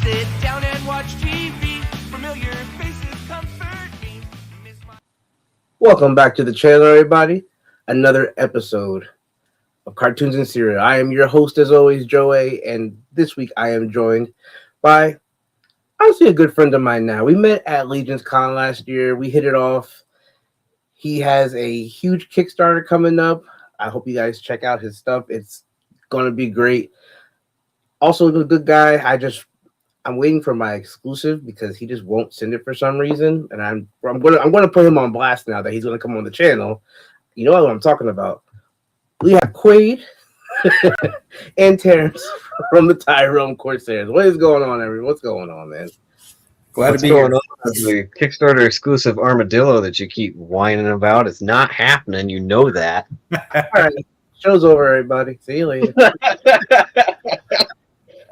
sit down and watch TV. Familiar faces comfort me. Welcome back to the channel, everybody. Another episode of Cartoons and Cereal. I am your host, as always, Joey, and this week I am joined by, honestly, a good friend of mine now. We met at Legion's Con last year. We hit it off. He has a huge Kickstarter coming up. I hope you guys check out his stuff. It's going to be great. Also, a good guy. I'm waiting for my exclusive because he just won't send it for some reason, and I'm gonna put him on blast now that he's gonna come on the channel. You know what I'm talking about. We have Quaid and Terrence from the Tyrone Corsairs. What is going on, everyone? What's going on, man? What's going on? The Kickstarter exclusive armadillo that you keep whining about. It's not happening. You know that. All right, show's over, everybody. See you later.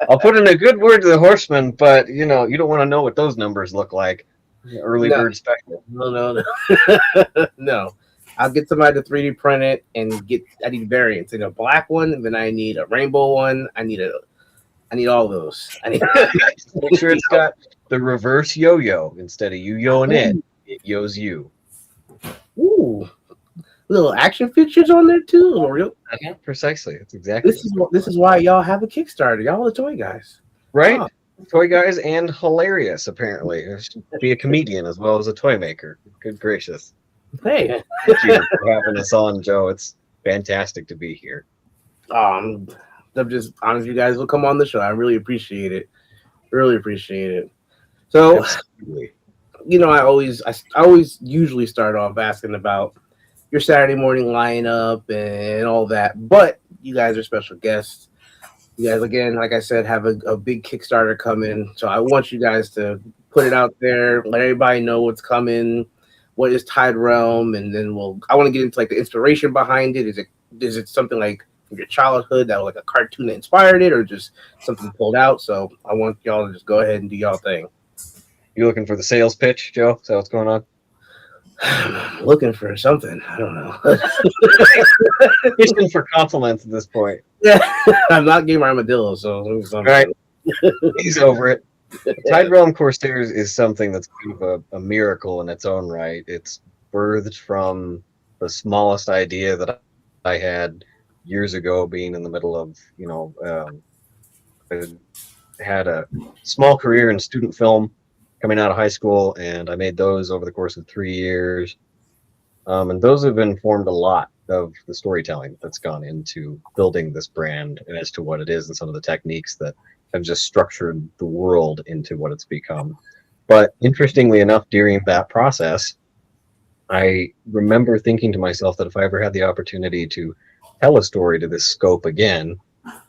I'll put in a good word to the horsemen, but you don't want to know what those numbers look like. Early bird special. No. No. I'll get somebody to 3D print it and I need variants. I need a black one, and then I need a rainbow one. I need all those. Make sure it's got the reverse yo-yo. Instead of you yoing it yo's you. Ooh. Little action features on there too. Real. Yeah, precisely. That's exactly. This is why y'all have a Kickstarter. Y'all are the toy guys, right? Oh. Toy guys and hilarious. Apparently, be a comedian as well as a toy maker. Good gracious! Hey, thank you for having us on, Joe. It's fantastic to be here. I'm just honest. You guys will come on the show. I really appreciate it. Really appreciate it. So, absolutely. I always usually start off asking about your Saturday morning lineup and all that, but you guys are special guests. You guys, again, like I said, have a big Kickstarter coming, so I want you guys to put it out there, let everybody know what's coming, what is Tide Realm, and then I want to get into like the inspiration behind it. Is it something like from your childhood that was like a cartoon that inspired it, or just something pulled out? So I want y'all to just go ahead and do y'all thing. You looking for the sales pitch, Joe? Is that what's going on? Looking for something. I don't know. Fishing for compliments at this point. Yeah, I'm not Game Armadillo, so all right. He's over it. Tide Realm Corsairs is something that's kind of a miracle in its own right. It's birthed from the smallest idea that I had years ago, being in the middle of, I had a small career in student film coming out of high school, and I made those over the course of 3 years. And those have informed a lot of the storytelling that's gone into building this brand and as to what it is and some of the techniques that have just structured the world into what it's become. But interestingly enough, during that process, I remember thinking to myself that if I ever had the opportunity to tell a story to this scope again,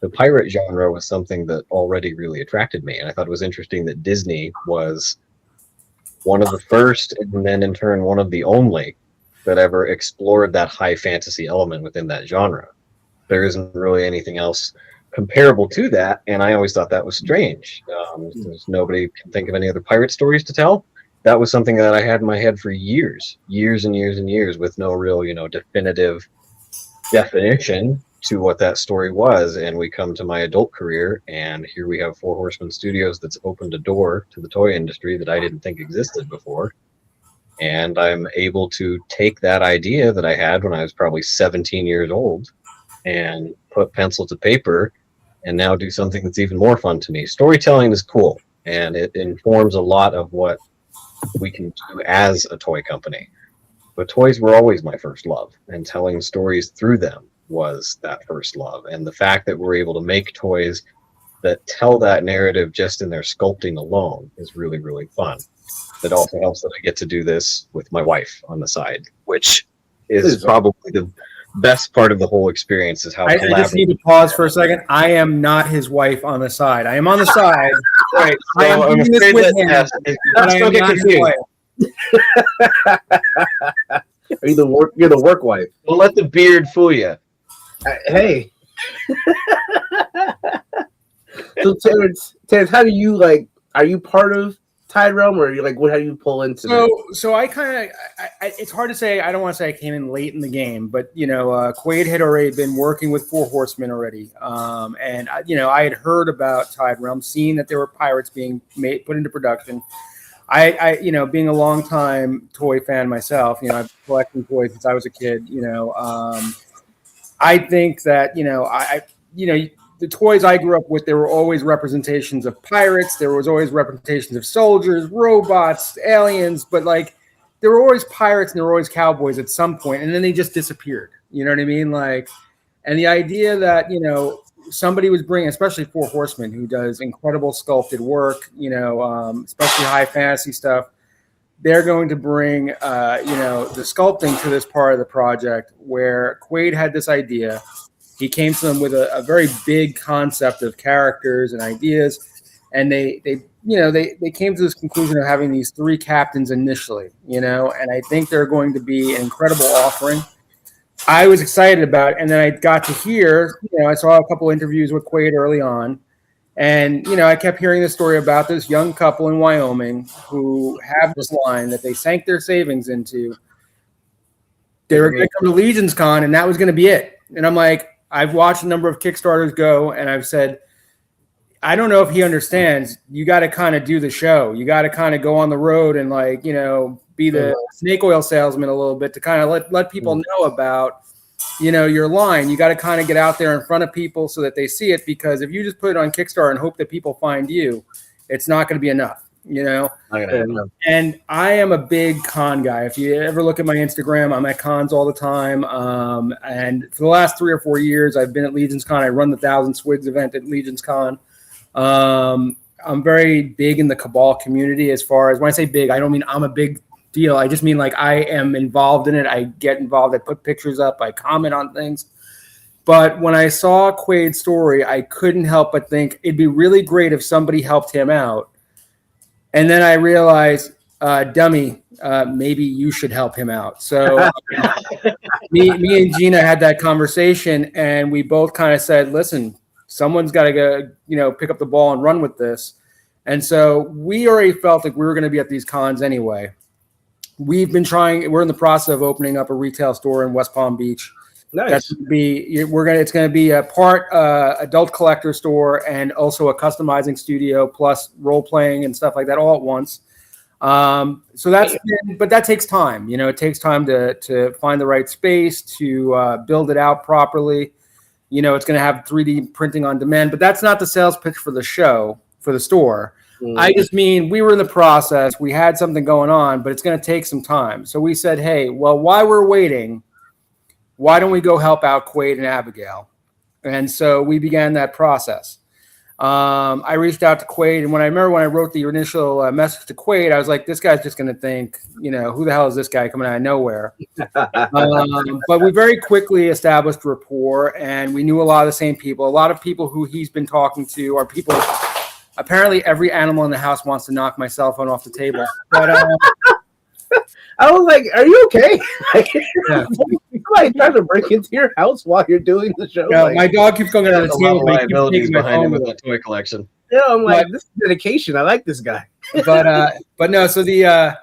the pirate genre was something that already really attracted me. And I thought it was interesting that Disney was one of the first, and then in turn one of the only, that ever explored that high fantasy element within that genre. There isn't really anything else comparable to that, and I always thought that was strange. Nobody can think of any other pirate stories to tell. That was something that I had in my head for years and years, with no real, definitive definition to what that story was. And we come to my adult career, and here we have Four Horsemen Studios that's opened a door to the toy industry that I didn't think existed before. And I'm able to take that idea that I had when I was probably 17 years old and put pencil to paper and now do something that's even more fun to me. Storytelling is cool, and it informs a lot of what we can do as a toy company. But toys were always my first love, and telling stories through them was that first love. And the fact that we're able to make toys that tell that narrative just in their sculpting alone is really, really fun. It also helps that I get to do this with my wife on the side, which is probably the best part of the whole experience, is how I just need to pause for a second. I am not his wife on the side. I am on the side. Right. I am doing this with him, but I am not his wife. You're the work wife. Don't let the beard fool you. Hey. So Terrence, how do you are you part of Tide Realm, or you're like, what? How do you pull into? So I kind of, it's hard to say. I don't want to say I came in late in the game, but Quaid had already been working with Four Horsemen already, and I had heard about Tide Realm, seeing that there were pirates being put into production. I being a longtime toy fan myself, I've been collecting toys since I was a kid. I think that the toys I grew up with, there were always representations of pirates. There was always representations of soldiers, robots, aliens, but like there were always pirates and there were always cowboys at some point, and then they just disappeared. You know what I mean? Like, and the idea that somebody was bringing, especially Four Horsemen, who does incredible sculpted work, especially high fantasy stuff. They're going to bring, the sculpting to this part of the project where Quaid had this idea. He came to them with a very big concept of characters and ideas, and they came to this conclusion of having these 3 captains initially, and I think they're going to be an incredible offering. I was excited about it, and then I got to hear, I saw a couple interviews with Quaid early on, and I kept hearing the story about this young couple in Wyoming who have this line that they sank their savings into. They were going to come to Legion's Con, and that was going to be it. And I'm like, I've watched a number of Kickstarters go, and I've said, I don't know if he understands. You got to kind of do the show. You got to kind of go on the road and be the snake oil salesman a little bit to kind of let people know about, your line. You got to kind of get out there in front of people so that they see it, because if you just put it on Kickstarter and hope that people find you, it's not going to be enough. And I am a big con guy. If you ever look at my Instagram, I'm at cons all the time. And for the last 3 or 4 years, I've been at Legion's Con. I run the 1,000 Swigs event at Legion's Con. I'm very big in the Cabal community. As far as when I say big, I don't mean I'm a big deal. I just mean like I am involved in it. I get involved. I put pictures up. I comment on things. But when I saw Quaid's story, I couldn't help but think it'd be really great if somebody helped him out. And then I realized, dummy, maybe you should help him out. So me and Gina had that conversation, and we both kind of said, listen, someone's got to go, pick up the ball and run with this. And so we already felt like we were going to be at these cons anyway. We've been trying. We're in the process of opening up a retail store in West Palm Beach. Nice. That's it's going to be a part adult collector store and also a customizing studio plus role playing and stuff like that all at once. So but that takes time. It takes time to find the right space, to build it out properly. It's going to have 3D printing on demand, but that's not the sales pitch for the show, for the store. I just mean we were in the process. We had something going on, but it's going to take some time. So we said, hey, well, while we're waiting, why don't we go help out Quaid and Abigail? And so we began that process. I reached out to Quaid, and when I wrote the initial message to Quaid, I was like, this guy's just going to think, who the hell is this guy coming out of nowhere? But we very quickly established rapport, and we knew a lot of the same people. A lot of people who he's been talking to are people. Apparently, every animal in the house wants to knock my cell phone off the table. But I was like, "Are you okay?" Yeah. Like trying to break into your house while you're doing the show. No, my dog keeps going on the table. Liabilities behind him with that toy collection. Yeah, I'm like, this is dedication. I like this guy. but no. So the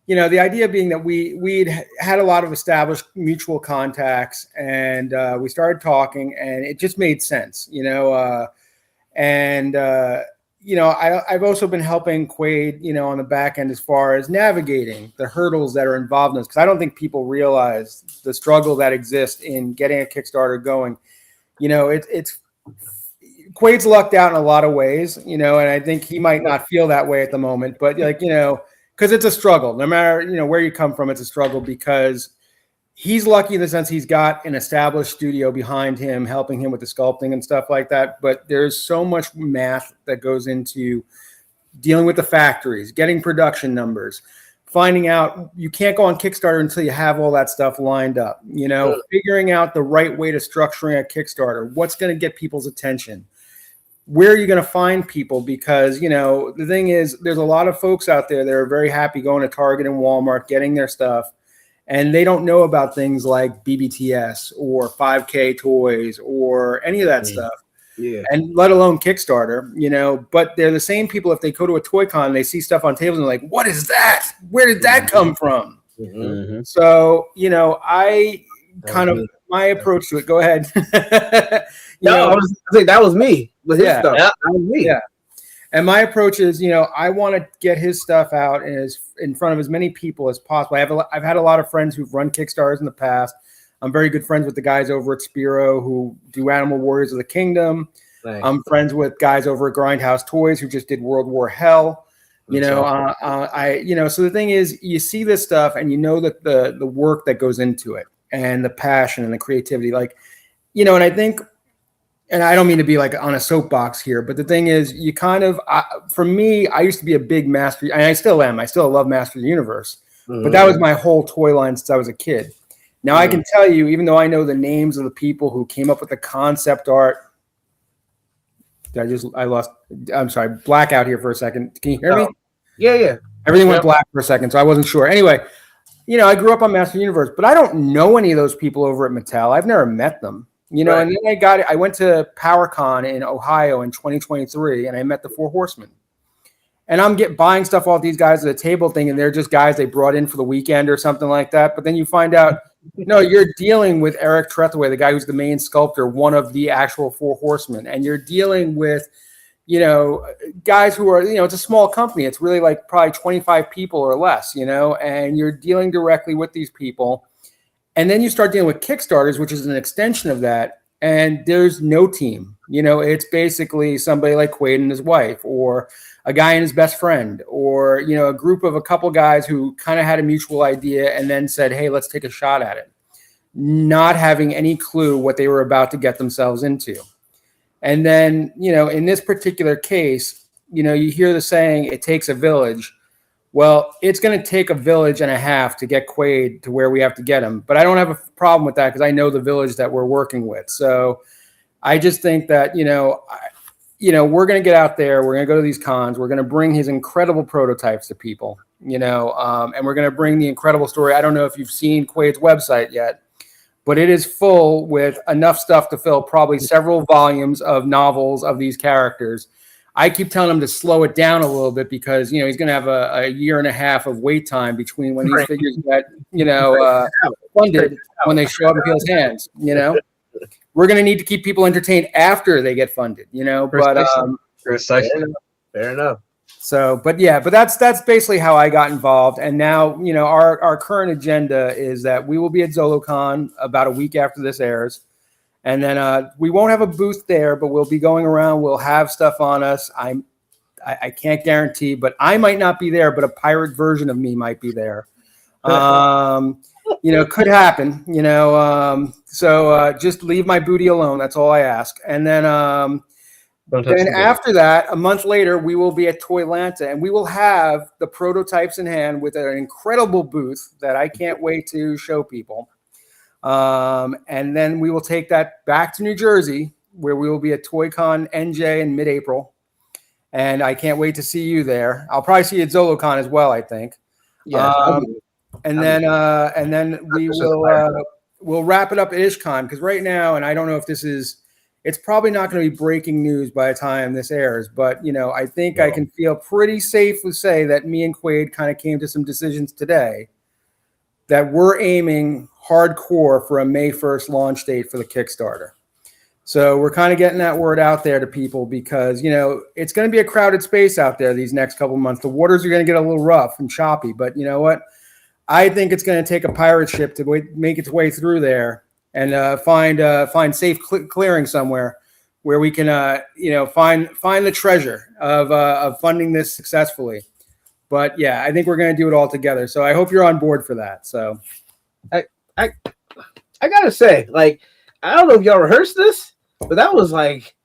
the idea being that we'd had a lot of established mutual contacts, and we started talking, and it just made sense. I've also been helping Quaid, on the back end as far as navigating the hurdles that are involved in this, because I don't think people realize the struggle that exists in getting a Kickstarter going. It's Quaid's lucked out in a lot of ways, and I think he might not feel that way at the moment, but because it's a struggle. No matter, where you come from, it's a struggle because he's lucky in the sense he's got an established studio behind him, helping him with the sculpting and stuff like that. But there's so much math that goes into dealing with the factories, getting production numbers, finding out you can't go on Kickstarter until you have all that stuff lined up, figuring out the right way to structuring a Kickstarter, what's going to get people's attention, where are you going to find people? Because, the thing is, there's a lot of folks out there that are very happy going to Target and Walmart, getting their stuff. And they don't know about things like BBTS or 5K toys or any of that stuff. Yeah. and let alone Kickstarter, but they're the same people. If they go to a toy con, they see stuff on tables and they're like, what is that? Where did that come from? Mm-hmm. So, I kind of, me. my approach to it, go ahead. I think that was me with his stuff. Yeah. That was me. Yeah. And my approach is, I want to get his stuff out in front of as many people as possible. I've had a lot of friends who've run Kickstarters in the past. I'm very good friends with the guys over at Spiro who do Animal Warriors of the Kingdom. Nice. I'm friends with guys over at Grindhouse Toys who just did World War Hell. So the thing is, you see this stuff and you know that the work that goes into it and the passion and the creativity, and I think, and I don't mean to be like on a soapbox here, but the thing is, you kind of, for me, I used to be a big Master, and I still am. I still love Master of the Universe, but that was my whole toy line since I was a kid. Now I can tell you, even though I know the names of the people who came up with the concept art, I'm sorry, blackout here for a second. Can you hear me? Yeah. Everything went black for a second, so I wasn't sure. Anyway, I grew up on Master of the Universe, but I don't know any of those people over at Mattel. I've never met them. And then I went to PowerCon in Ohio in 2023, and I met the Four Horsemen. And I'm buying stuff off these guys at a table thing, and they're just guys they brought in for the weekend or something like that. But then you find out, no, you're dealing with Eric Trethewey, the guy who's the main sculptor, one of the actual Four Horsemen. And you're dealing with, guys who are, it's a small company. It's really like probably 25 people or less, and you're dealing directly with these people. And then you start dealing with Kickstarters, which is an extension of that. And there's no team. It's basically somebody like Quaid and his wife, or a guy and his best friend, or, a group of a couple guys who kind of had a mutual idea and then said, hey, let's take a shot at it, not having any clue what they were about to get themselves into. And then, in this particular case, you hear the saying, it takes a village. Well, it's going to take a village and a half to get Quaid to where we have to get him. But I don't have a problem with that because I know the village that we're working with. So I just think that, we're going to get out there. We're going to go to these cons. We're going to bring his incredible prototypes to people, and we're going to bring the incredible story. I don't know if you've seen Quaid's website yet, but it is full with enough stuff to fill probably several volumes of novels of these characters. I keep telling him to slow it down a little bit because, he's going to have a year and a half of wait time between when these figures get, funded when they show up in people's hands, We're going to need to keep people entertained after they get funded, Precisely. Fair enough. So, but that's basically how I got involved. And now, our current agenda is that we will be at ZoloCon about a week after this airs. And then we won't have a booth there, but we'll be going around. We'll have stuff on us. I can't guarantee, but I might not be there, but a pirate version of me might be there. Could happen, so just leave my booty alone. That's all I ask. And then after that, a month later, we will be at Toylanta, and we will have the prototypes in hand with an incredible booth that I can't wait to show people. And then we will take that back to New Jersey, where we will be at ToyCon NJ in mid-April. And I can't wait to see you there. I'll probably see you at ZoloCon as well, I think. Yeah. And then we'll wrap it up at IshCon, because right now, and I don't know if it's probably not going to be breaking news by the time this airs, but I think I can feel pretty safe to say that me and Quaid kind of came to some decisions today that we're aiming hardcore for a May 1st launch date for the Kickstarter. So we're kind of getting that word out there to people because, it's going to be a crowded space out there these next couple of months. The waters are going to get a little rough and choppy, but you know what? I think it's going to take a pirate ship to make its way through there and find safe clearing somewhere where we can, find the treasure of funding this successfully. But yeah, I think we're going to do it all together. So I hope you're on board for that. So I gotta say, I don't know if y'all rehearsed this, but that was like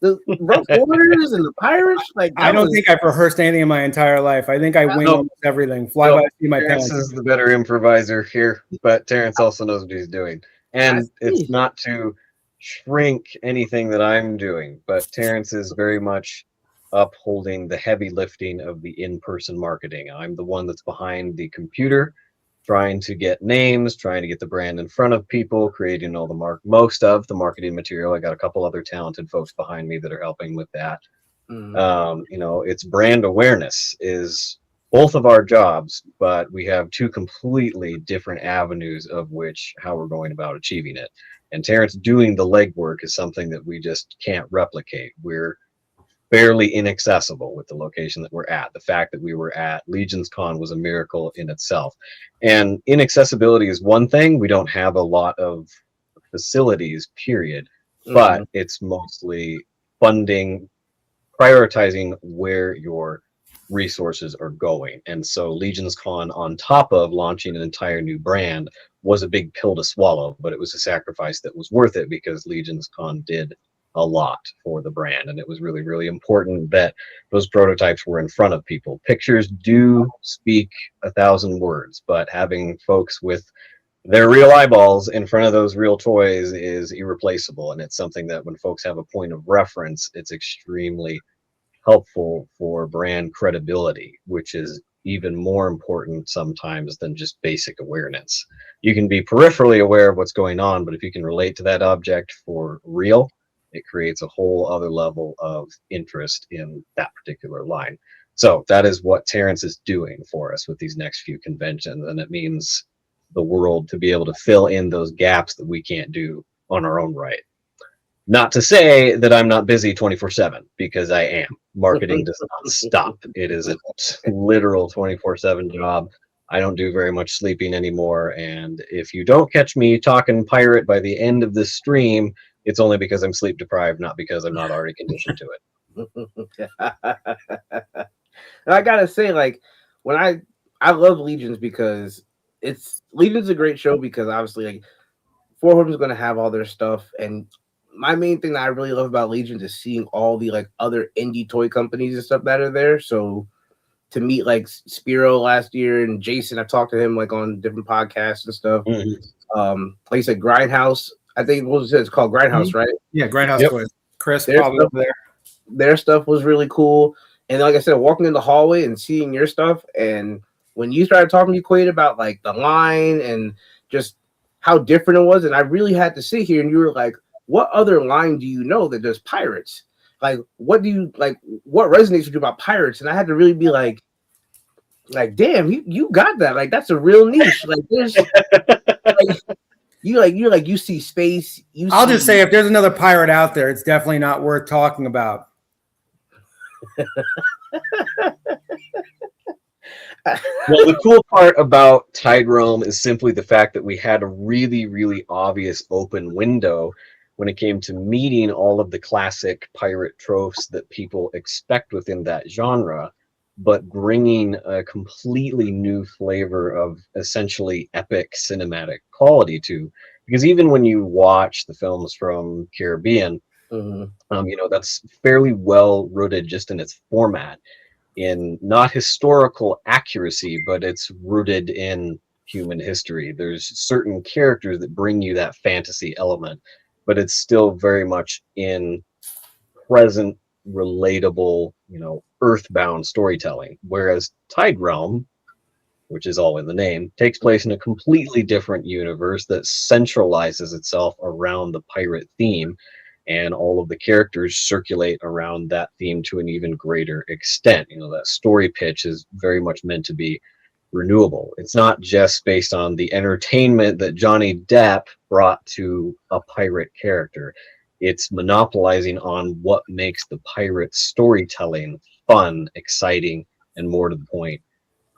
the rough waters and the pirates. I don't think I've rehearsed anything in my entire life. I think I wing almost everything. Fly by, see my Terrence pants. is the better improviser here, but Terrence also knows what he's doing. And it's not to shrink anything that I'm doing, but Terrence is very much upholding the heavy lifting of the in-person marketing. I'm the one that's behind the computer trying to get names, trying to get the brand in front of people, creating all the most of the marketing material. I got a couple other talented folks behind me that are helping with that. It's brand awareness is both of our jobs, but we have two completely different avenues of how we're going about achieving it. And Terrence doing the legwork is something that we just can't replicate. We're barely inaccessible with the location that we're at. The fact that we were at Legion's Con was a miracle in itself. And inaccessibility is one thing. We don't have a lot of facilities, period. But it's mostly funding, prioritizing where your resources are going. And so Legion's Con, on top of launching an entire new brand, was a big pill to swallow, but it was a sacrifice that was worth it because Legion's Con did a lot for the brand, and it was really, really important that those prototypes were in front of people. Pictures do speak 1,000 words, but having folks with their real eyeballs in front of those real toys is irreplaceable, and it's something that when folks have a point of reference, it's extremely helpful for brand credibility, which is even more important sometimes than just basic awareness. You can be peripherally aware of what's going on, but if you can relate to that object for real, it creates a whole other level of interest in that particular line. So that is what Terrence is doing for us with these next few conventions, and it means the world to be able to fill in those gaps that we can't do on our own right. Not to say that I'm not busy 24/7, because I am. Marketing does not stop. It is a literal 24/7 job. I don't do very much sleeping anymore, and if you don't catch me talking pirate by the end of this stream, it's only because I'm sleep deprived, not because I'm not already conditioned to it. And I gotta say, like, when I love Legions because Legion's a great show because obviously, like, Four Horsemen's going to have all their stuff, and my main thing that I really love about Legions is seeing all the like other indie toy companies and stuff that are there. So to meet like Spiro last year and Jason, I've talked to him like on different podcasts and stuff. Like you said, Grindhouse. I think it's called Grindhouse, right? Yeah, Grindhouse Toys. Chris probably over there. Their stuff was really cool. And like I said, walking in the hallway and seeing your stuff, and when you started talking to Quaid about like the line and just how different it was, and I really had to sit here and you were like, what other line do you know that does pirates? Like, what resonates with you about pirates? And I had to really be like damn, you got that. Like, that's a real niche. Like, there's you see space. I'll just say, if there's another pirate out there, it's definitely not worth talking about. Well, the cool part about Tide Realm is simply the fact that we had a really, really obvious open window when it came to meeting all of the classic pirate tropes that people expect within that genre, but bringing a completely new flavor of essentially epic cinematic quality to. Because even when you watch the films from Caribbean, that's fairly well rooted just in its format, in not historical accuracy, but it's rooted in human history. There's certain characters that bring you that fantasy element, but it's still very much in present, relatable, earthbound storytelling. Whereas Tide Realm, which is all in the name, takes place in a completely different universe that centralizes itself around the pirate theme, and all of the characters circulate around that theme to an even greater extent. That story pitch is very much meant to be renewable. It's not just based on the entertainment that Johnny Depp brought to a pirate character. It's monopolizing on what makes the pirate storytelling fun, exciting, and more to the point,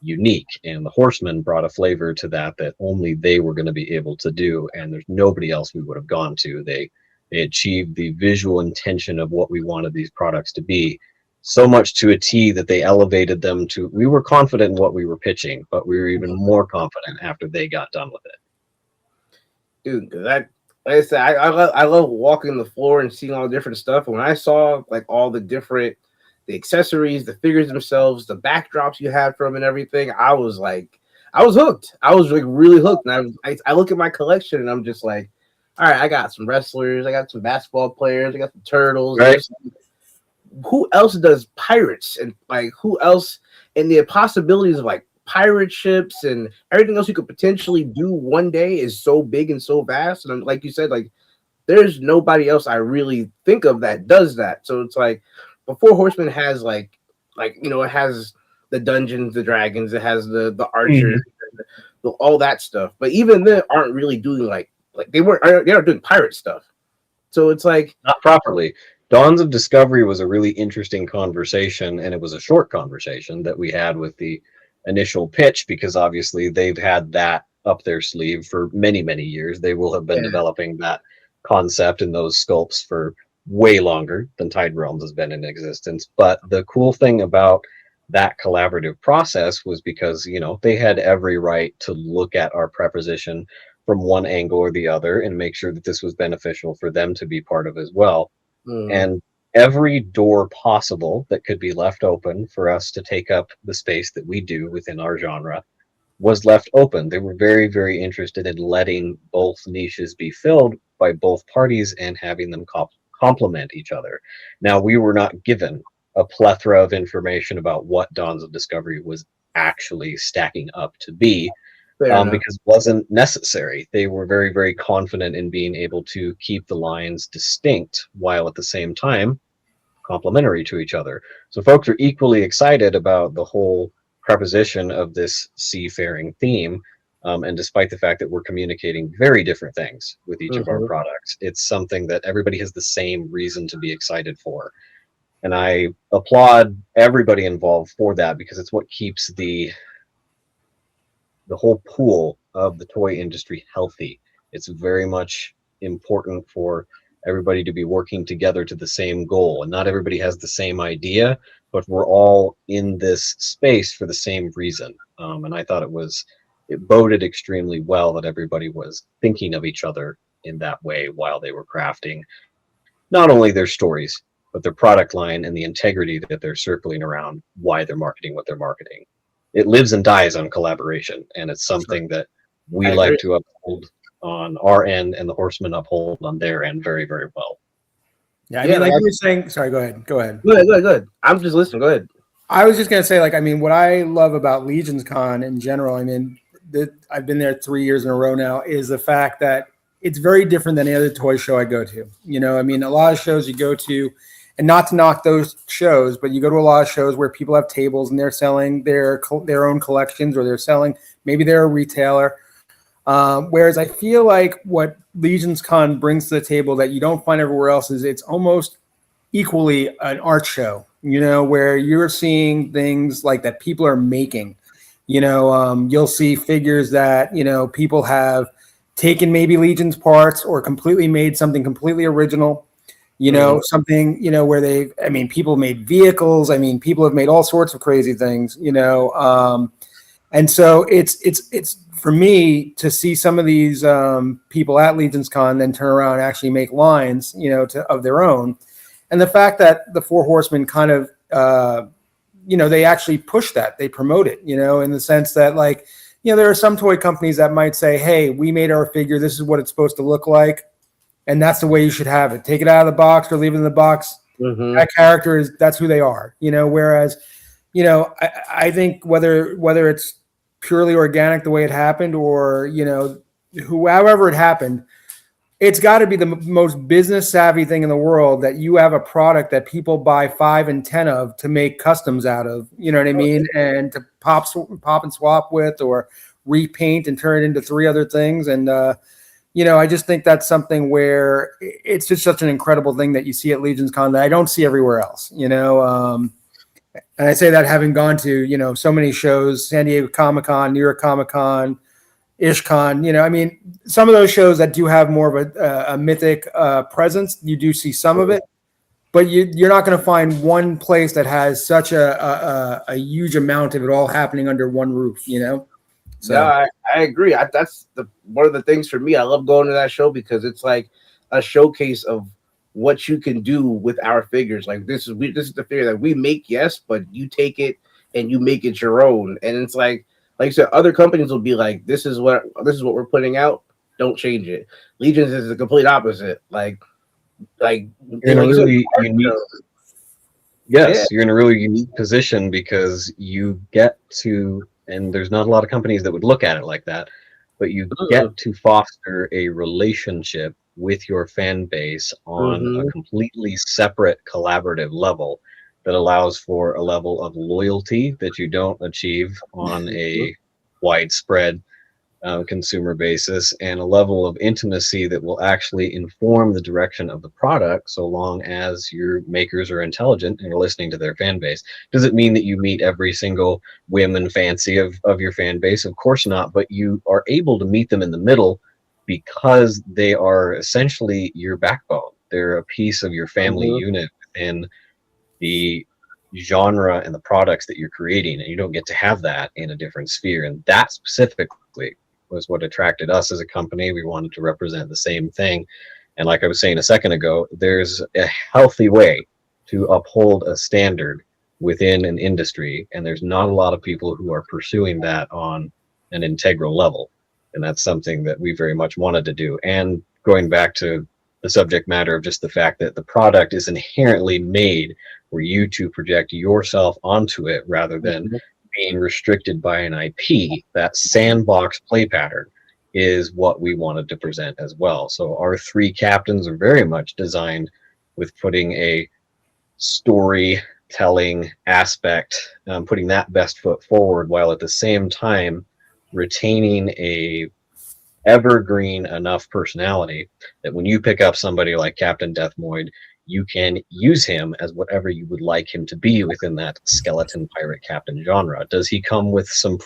unique. And the Horsemen brought a flavor to that only they were going to be able to do, and there's nobody else we would have gone to. They achieved the visual intention of what we wanted these products to be, so much to a T that they elevated them to. We were confident in what we were pitching, but we were even more confident after they got done with it. Dude, like I said, I love walking the floor and seeing all the different stuff. And when I saw like all the accessories, the figures themselves, the backdrops you had from and everything, I was hooked. I was like really hooked. And I look at my collection and I'm just like, all right, I got some wrestlers, I got some basketball players, I got some turtles. Right. Who else does pirates? And like, who else? And the possibilities of like pirate ships and everything else you could potentially do one day is so big and so vast. And like you said, like there's nobody else I really think of that does that. So it's like before Horseman has like it has the dungeons, the dragons, it has the archers, all that stuff. But even they aren't really doing like they aren't doing pirate stuff. So it's like not properly. Dawns of Discovery was a really interesting conversation, and it was a short conversation that we had with the initial pitch, because obviously they've had that up their sleeve for many, many years. They will have been developing that concept and those sculpts for way longer than Tide Realms has been in existence. But the cool thing about that collaborative process was because, they had every right to look at our preposition from one angle or the other and make sure that this was beneficial for them to be part of as well. And every door possible that could be left open for us to take up the space that we do within our genre was left open. They were very, very interested in letting both niches be filled by both parties and having them complement each other. Now, we were not given a plethora of information about what Dawns of Discovery was actually stacking up to be, because it wasn't necessary. They were very, very confident in being able to keep the lines distinct while at the same time complementary to each other. So folks are equally excited about the whole preposition of this seafaring theme. And despite the fact that we're communicating very different things with each of our products, it's something that everybody has the same reason to be excited for. And I applaud everybody involved for that, because it's what keeps the whole pool of the toy industry healthy. It's very much important for everybody to be working together to the same goal. And not everybody has the same idea, but we're all in this space for the same reason. And I thought it boded extremely well that everybody was thinking of each other in that way while they were crafting not only their stories, but their product line and the integrity that they're circling around why they're marketing what they're marketing. It lives and dies on collaboration, and it's something that we like to uphold on our end, and the Horsemen uphold on their end very, very well. Yeah, I mean, like you were saying, sorry, go ahead. Go ahead. I'm just listening. Go ahead. I was just going to say, what I love about Legions Con in general, I've been there 3 years in a row now, is the fact that it's very different than any other toy show I go to. A lot of shows you go to, and not to knock those shows, but you go to a lot of shows where people have tables and they're selling their own collections, or maybe they're a retailer. Whereas I feel like what Legions Con brings to the table that you don't find everywhere else is it's almost equally an art show, where you're seeing things like that people are making. You'll see figures that, people have taken maybe Legion's parts or completely made something completely original. Something, where people made vehicles. People have made all sorts of crazy things, and so it's for me to see some of these people at Legion's Con then turn around and actually make lines, of their own. And the fact that the Four Horsemen kind of, they actually push that, they promote it, in the sense that there are some toy companies that might say, hey, we made our figure. This is what it's supposed to look like. And that's the way you should have it. Take it out of the box or leave it in the box. That character that's who they are, whereas, I think whether it's purely organic, the way it happened, or, however it happened, it's got to be the most business savvy thing in the world that you have a product that people buy 5 and 10 of to make customs out of, you know what I mean? And to pop and swap with, or repaint and turn it into 3 other things. And, I just think that's something where it's just such an incredible thing that you see at Legions Con that I don't see everywhere else, and I say that having gone to, so many shows, San Diego Comic-Con, New York Comic-Con, IshCon, some of those shows that do have more of a mythic presence, you do see some of it, but you're not going to find one place that has such a huge amount of it all happening under one roof, So yeah, I agree. That's one of the things for me. I love going to that show because it's like a showcase of what you can do with our figures. Like this is the figure that we make, yes, but you take it and you make it your own. And it's like you said, other companies will be like, this is what we're putting out. Don't change it. Legions is the complete opposite. You're in a really unique. Yes, you're in a really unique position because you get to And there's not a lot of companies that would look at it like that. But you get to foster a relationship with your fan base on a completely separate collaborative level that allows for a level of loyalty that you don't achieve on a widespread consumer basis, and a level of intimacy that will actually inform the direction of the product, so long as your makers are intelligent and are listening to their fan base. Does it mean that you meet every single whim and fancy of your fan base? Of course not, but you are able to meet them in the middle because they are essentially your backbone. They're a piece of your family unit within the genre and the products that you're creating, and you don't get to have that in a different sphere. And that specifically was what attracted us as a company. We wanted to represent the same thing. And like I was saying a second ago, there's a healthy way to uphold a standard within an industry, and there's not a lot of people who are pursuing that on an integral level. And that's something that we very much wanted to do. And going back to the subject matter of just the fact that the product is inherently made for you to project yourself onto it rather than being restricted by an IP, that sandbox play pattern is what we wanted to present as well. So our 3 captains are very much designed with putting a storytelling aspect, putting that best foot forward, while at the same time retaining a evergreen enough personality that when you pick up somebody like Captain Deathmoid, you can use him as whatever you would like him to be within that skeleton pirate captain genre. Does he come with some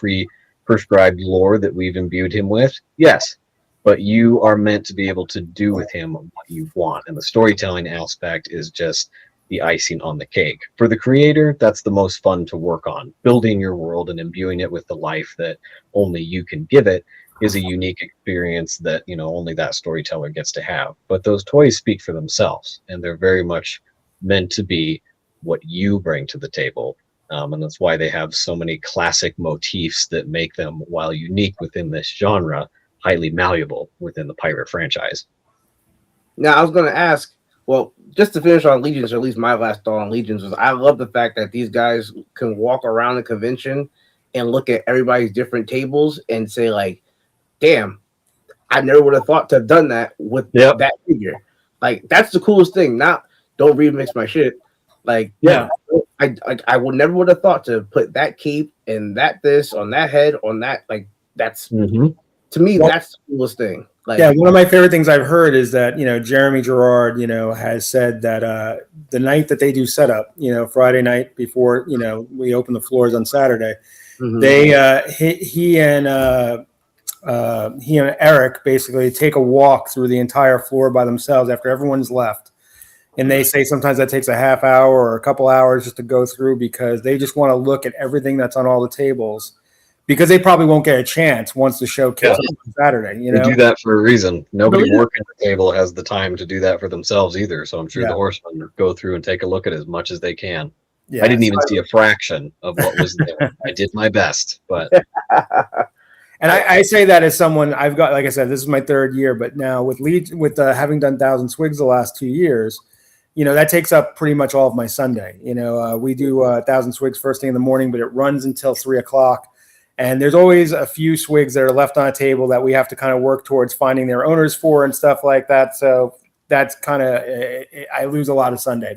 prescribed lore that we've imbued him with? Yes, but you are meant to be able to do with him what you want, and the storytelling aspect is just the icing on the cake. For the creator, that's the most fun to work on. Building your world and imbuing it with the life that only you can give it is a unique experience that, you know, only that storyteller gets to have. But those toys speak for themselves, and they're very much meant to be what you bring to the table. And that's why they have so many classic motifs that make them, while unique within this genre, highly malleable within the pirate franchise. Now, I was going to ask, well, just to finish on Legions, or at least my last thought on Legions, was I love the fact that these guys can walk around the convention and look at everybody's different tables and say, like, damn, I never would have thought to have done that with that figure. Like, that's the coolest thing. Not, don't remix my shit. Like, yeah, I would never would have thought to put that cape and that this on that head on that. Like, that's to me, that's the coolest thing. Like, yeah, one of my favorite things I've heard is that, you know, Jeremy Gerard, you know, has said that the night that they do setup, you know, Friday night before, you know, we open the floors on Saturday, they he and Eric basically take a walk through the entire floor by themselves after everyone's left. And they say sometimes that takes a half hour or a couple hours just to go through, because they just want to look at everything that's on all the tables, because they probably won't get a chance once the show kicks off on Saturday. You know, they do that for a reason. Nobody working the table has the time to do that for themselves either. So I'm sure the horsemen go through and take a look at as much as they can. Yeah, I didn't even see a fraction of what was there. I did my best, but. And I say that as someone, I've got, like I said, this is my 3rd year, but now with having done 1,000 Swigs the last 2 years, you know, that takes up pretty much all of my Sunday. You know, we do 1,000 Swigs first thing in the morning, but it runs until 3 o'clock. And there's always a few Swigs that are left on a table that we have to kind of work towards finding their owners for and stuff like that. So that's kind of, I lose a lot of Sunday,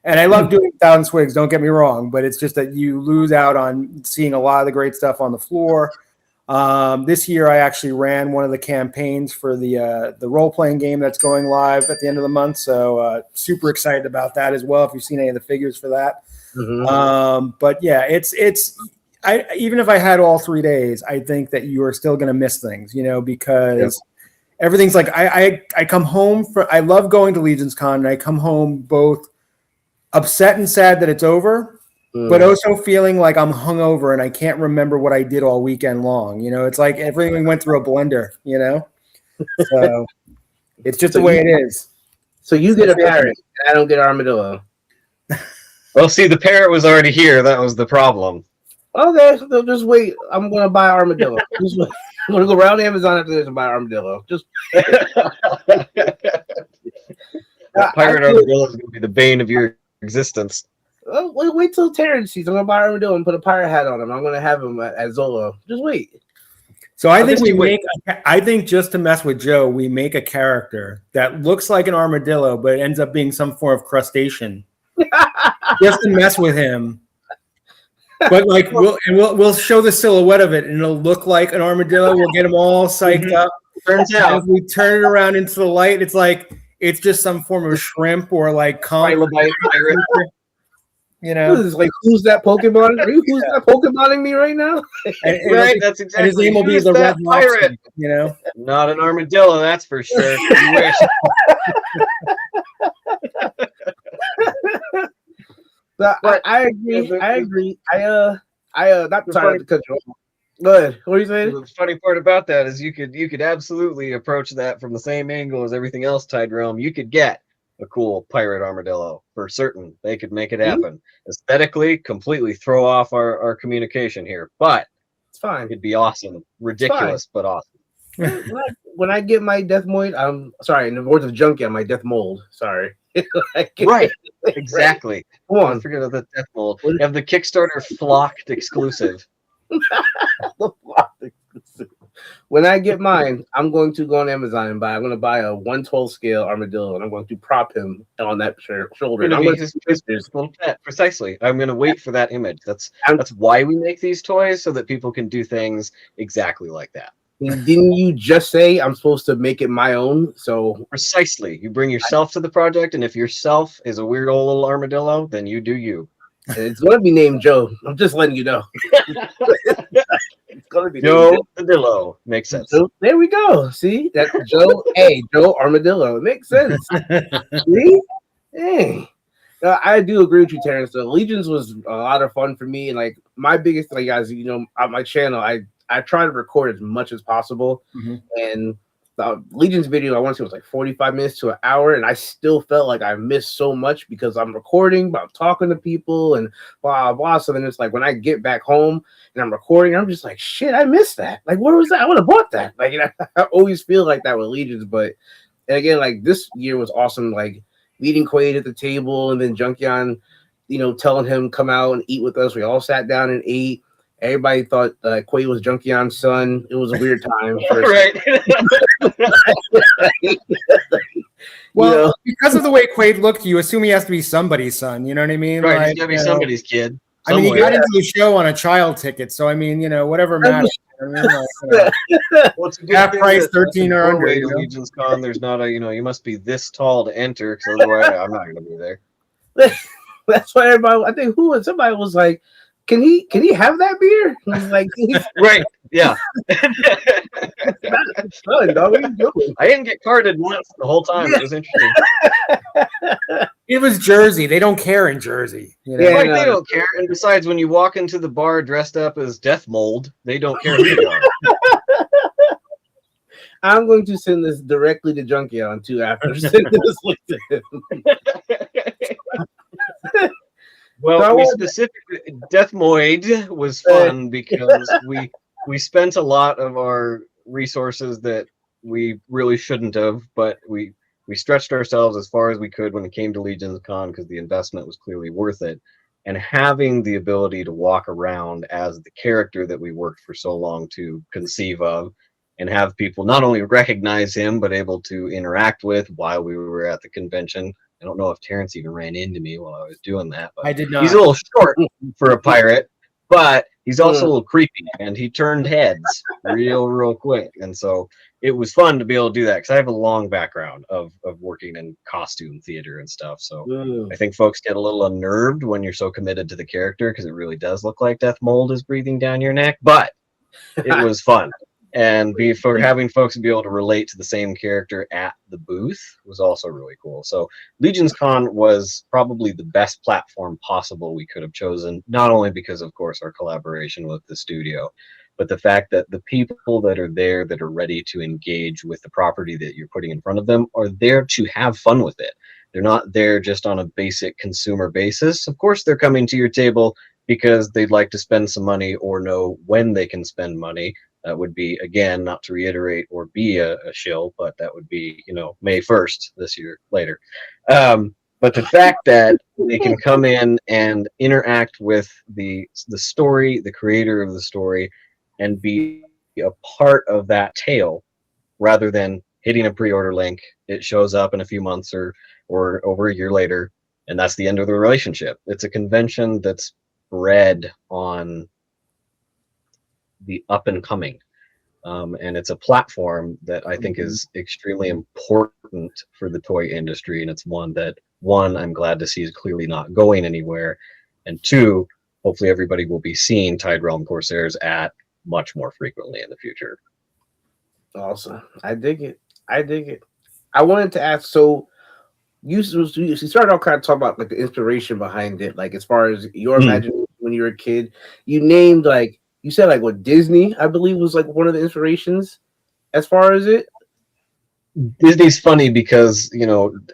and I love doing 1,000 Swigs, don't get me wrong, but it's just that you lose out on seeing a lot of the great stuff on the floor. This year I actually ran one of the campaigns for the role-playing game that's going live at the end of the month. So super excited about that as well, if you've seen any of the figures for that. But yeah, it's even if I had all 3 days, I think that you are still going to miss things, you know, because everything's like, I come home I love going to Legions Con, and I come home both upset and sad that it's over, but also feeling like I'm hungover and I can't remember what I did all weekend long. You know, it's like everything went through a blender, you know? So it's just the way it is. So you get a parrot, and I don't get armadillo. Well, see, the parrot was already here. That was the problem. Okay, so just wait. I'm going to buy armadillo. I'm going to go around Amazon after this and buy armadillo. Just that pirate armadillo is going to be the bane of your existence. Wait till Terrence sees. I'm gonna buy Armadillo and put a pirate hat on him. I'm gonna have him at Zola. Just wait. So I think just to mess with Joe, we make a character that looks like an armadillo, but it ends up being some form of crustacean, just to mess with him. But like we'll show the silhouette of it, and it'll look like an armadillo. We'll get them all psyched up. Turns out, as we turn it around into the light, it's just some form of shrimp or like trilobite pirate. You know, like who's that Pokemon? Are you who's that Pokemoning me right now? Right, that's exactly. And his name will be the Red Pirate. You know, not an armadillo, that's for sure. You wish. But I agree. I agree. Not sorry to cut you off. Go ahead. What are you saying? The funny part about that is you could absolutely approach that from the same angle as everything else Tide Realm. You could get a cool pirate armadillo for certain. They could make it happen. Aesthetically, completely throw off our communication here, but it's fine. It'd be awesome. Ridiculous, but awesome. When I get my death mold, I'm sorry, in the words of Junkie, my death mold. Sorry. Right. Exactly. Come on. Forget about the death mold. You have the Kickstarter Flocked exclusive. When I get mine, I'm going to go on Amazon and I'm going to buy a 1/12 scale armadillo, and I'm going to prop him on that shoulder. I'm going to his little pet. Precisely. I'm going to wait for that image. That's why we make these toys, so that people can do things exactly like that. Didn't you just say I'm supposed to make it my own? So precisely. You bring yourself to the project, and if yourself is a weird old little armadillo, then you do you. And it's going to be named Joe. I'm just letting you know. It's going to be Joe Armadillo. Makes sense. So, there we go. See? That's Joe. Hey, Joe Armadillo. It makes sense. See? Hey. I do agree with you, Terrence. The Legions was a lot of fun for me. And like my biggest thing, guys, you know, on my channel, I try to record as much as possible. And the Legion's video, I want to say, was like 45 minutes to an hour, and I still felt like I missed so much because I'm recording, but I'm talking to people and blah, blah. So then it's like when I get back home and I'm recording, I'm just like, shit, I missed that. Like, where was that? I would have bought that. Like, you know, I always feel like that with Legions. But and again, like this year was awesome. Like meeting Quaid at the table and then Junkion, you know, telling him come out and eat with us. We all sat down and ate. Everybody thought Quaid was Junkion's son. It was a weird time. Right. Well, you know, because of the way Quaid looked, you assume he has to be somebody's son. You know what I mean? Right. Like, he's got to be somebody's kid. I mean, he got into the show on a child ticket. So, I mean, you know, whatever matters. Half price, 13 or under. Legion's Con, there's not a, you know, you must be this tall to enter, because otherwise I'm not going to be there. That's why everybody, I think somebody was like, Can he have that beer? He's like, right, yeah. Son, dog, what are you doing? I didn't get carded once the whole time. Yeah. It was interesting. It was Jersey. They don't care in Jersey. You know? Yeah, they don't care. And besides, when you walk into the bar dressed up as Death Mold, they don't care who you are. I'm going to send this directly to Junkion too after sending this link to him. Well, we specifically Deathmoid was fun because we spent a lot of our resources that we really shouldn't have, but we stretched ourselves as far as we could when it came to Legion's Con because the investment was clearly worth it. And having the ability to walk around as the character that we worked for so long to conceive of, and have people not only recognize him but able to interact with while we were at the convention. I don't know if Terrence even ran into me while I was doing that. But I did not. He's a little short for a pirate, but he's also a little creepy, and he turned heads real quick. And so it was fun to be able to do that because I have a long background of working in costume theater and stuff. So I think folks get a little unnerved when you're so committed to the character because it really does look like Death Mold is breathing down your neck. But it was fun. And for having folks be able to relate to the same character at the booth was also really cool. So Legion's Con was probably the best platform possible we could have chosen, not only because, of course, our collaboration with the studio, but the fact that the people that are there that are ready to engage with the property that you're putting in front of them are there to have fun with it. They're not there just on a basic consumer basis. Of course, they're coming to your table because they'd like to spend some money or know when they can spend money. That would be, again, not to reiterate or be a shill, but that would be, you know, May 1st this year later. But the fact that they can come in and interact with the story, the creator of the story, and be a part of that tale, rather than hitting a pre-order link, it shows up in a few months or over a year later, and that's the end of the relationship. It's a convention that's bred on the up and coming. And it's a platform that I think is extremely important for the toy industry. And it's one that, one, I'm glad to see is clearly not going anywhere. And two, hopefully everybody will be seeing Tide Realm Corsairs at much more frequently in the future. Awesome. I dig it. I wanted to ask, so you started out kind of talking about like the inspiration behind it, like as far as your imagination when you were a kid. You named like, you said like what Disney, I believe, was like one of the inspirations as far as it. Disney's funny because,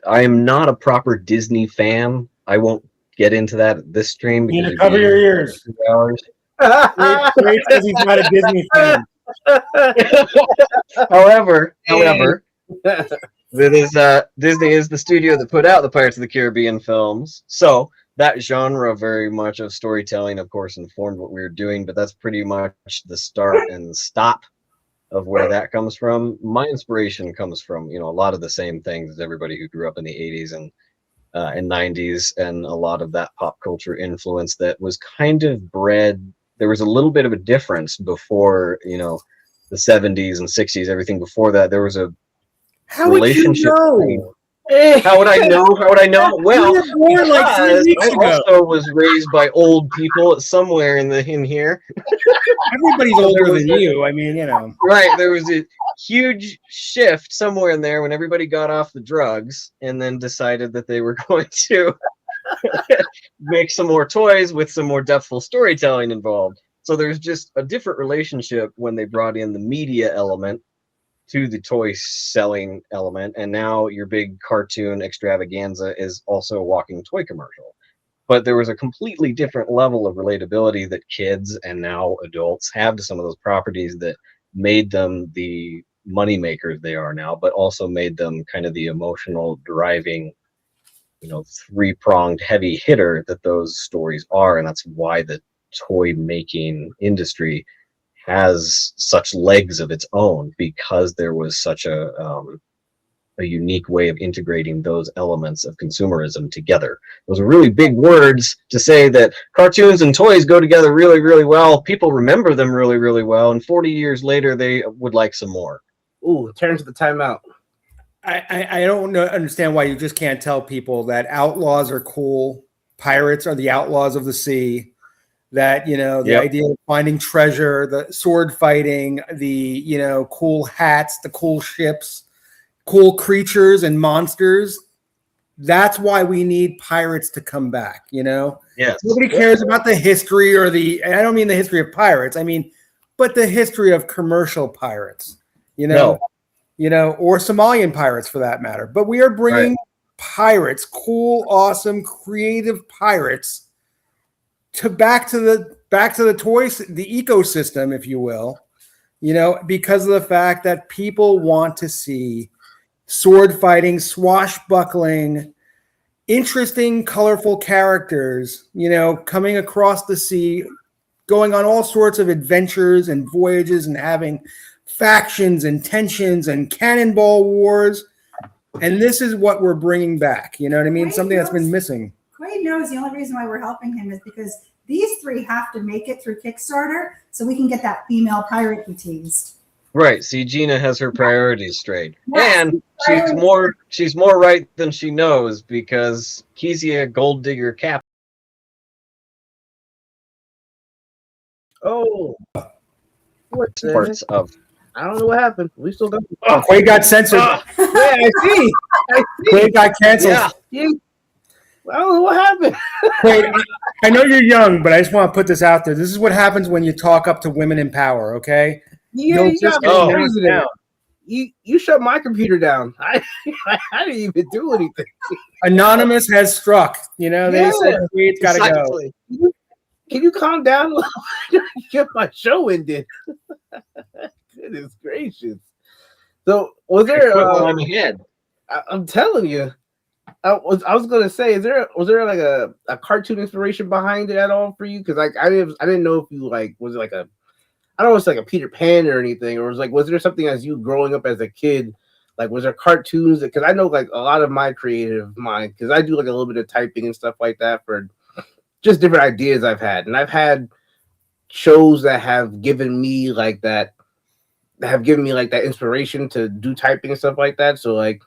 I am not a proper Disney fan. I won't get into that at this stream. You need to cover your ears. 2 hours. Wait says he's not a Disney fan. However, Disney is the studio that put out the Pirates of the Caribbean films. So that genre very much of storytelling, of course, informed what we were doing, but that's pretty much the start and stop of where that comes from. My inspiration comes from, a lot of the same things as everybody who grew up in the 80s and 90s, and a lot of that pop culture influence that was kind of bred. There was a little bit of a difference before, the 70s and 60s, everything before that. There was a relationship. How would I know? Well, because I also was raised by old people somewhere in here. Everybody's older than you. I mean, Right. There was a huge shift somewhere in there when everybody got off the drugs and then decided that they were going to make some more toys with some more depthful storytelling involved. So there's just a different relationship when they brought in the media element to the toy selling element, and now your big cartoon extravaganza is also a walking toy commercial. But there was a completely different level of relatability that kids and now adults have to some of those properties that made them the money makers they are now, but also made them kind of the emotional driving, three-pronged heavy hitter that those stories are. And that's why the toy making industry has such legs of its own, because there was such a unique way of integrating those elements of consumerism together. Those are really big words to say that cartoons and toys go together really, really well. People remember them really, really well, and 40 years later, they would like some more. Ooh, Terrence, the timeout. I don't understand why you just can't tell people that outlaws are cool, pirates are the outlaws of the sea. That, the idea of finding treasure, the sword fighting, the, cool hats, the cool ships, cool creatures and monsters. That's why we need pirates to come back, Yes. Nobody cares about the history or I don't mean the history of pirates. I mean, but the history of commercial pirates, or Somalian pirates for that matter. But we are bringing pirates, cool, awesome, creative pirates, back to the toys, the ecosystem, if you will, because of the fact that people want to see sword fighting, swashbuckling, interesting, colorful characters, coming across the sea, going on all sorts of adventures and voyages and having factions and tensions and cannonball wars. And this is what we're bringing back. You know what I mean? Something that's been missing. Quaid knows the only reason why we're helping him is because these three have to make it through Kickstarter so we can get that female pirate we teased. Right. See, Gina has her priorities straight. Yes. And she's more right than she knows, because Kezia Gold Digger Cap. Oh. What Parts of. I don't know what happened. We still got. Oh, Quaid got censored. Yeah, I see. Quaid got canceled. Yeah. I don't know what happened. Quaid, I know you're young, but I just want to put this out there. This is what happens when you talk up to women in power, okay? You shut my computer down. I didn't even do anything. Anonymous has struck. They said Quaid's got to go. Can you calm down a little bit? Get my show ended. Goodness gracious. So was there? I'm ahead. I'm telling you. I was gonna say, was there like a cartoon inspiration behind it at all for you? Because like I didn't know if you like was it like a I don't know if it's like a Peter Pan or anything, or was there something as you growing up as a kid? Like, was there cartoons? Because I know like a lot of my creative mind, because I do like a little bit of typing and stuff like that for just different ideas I've had, and I've had shows that have given me like that inspiration to do typing and stuff like that. So like,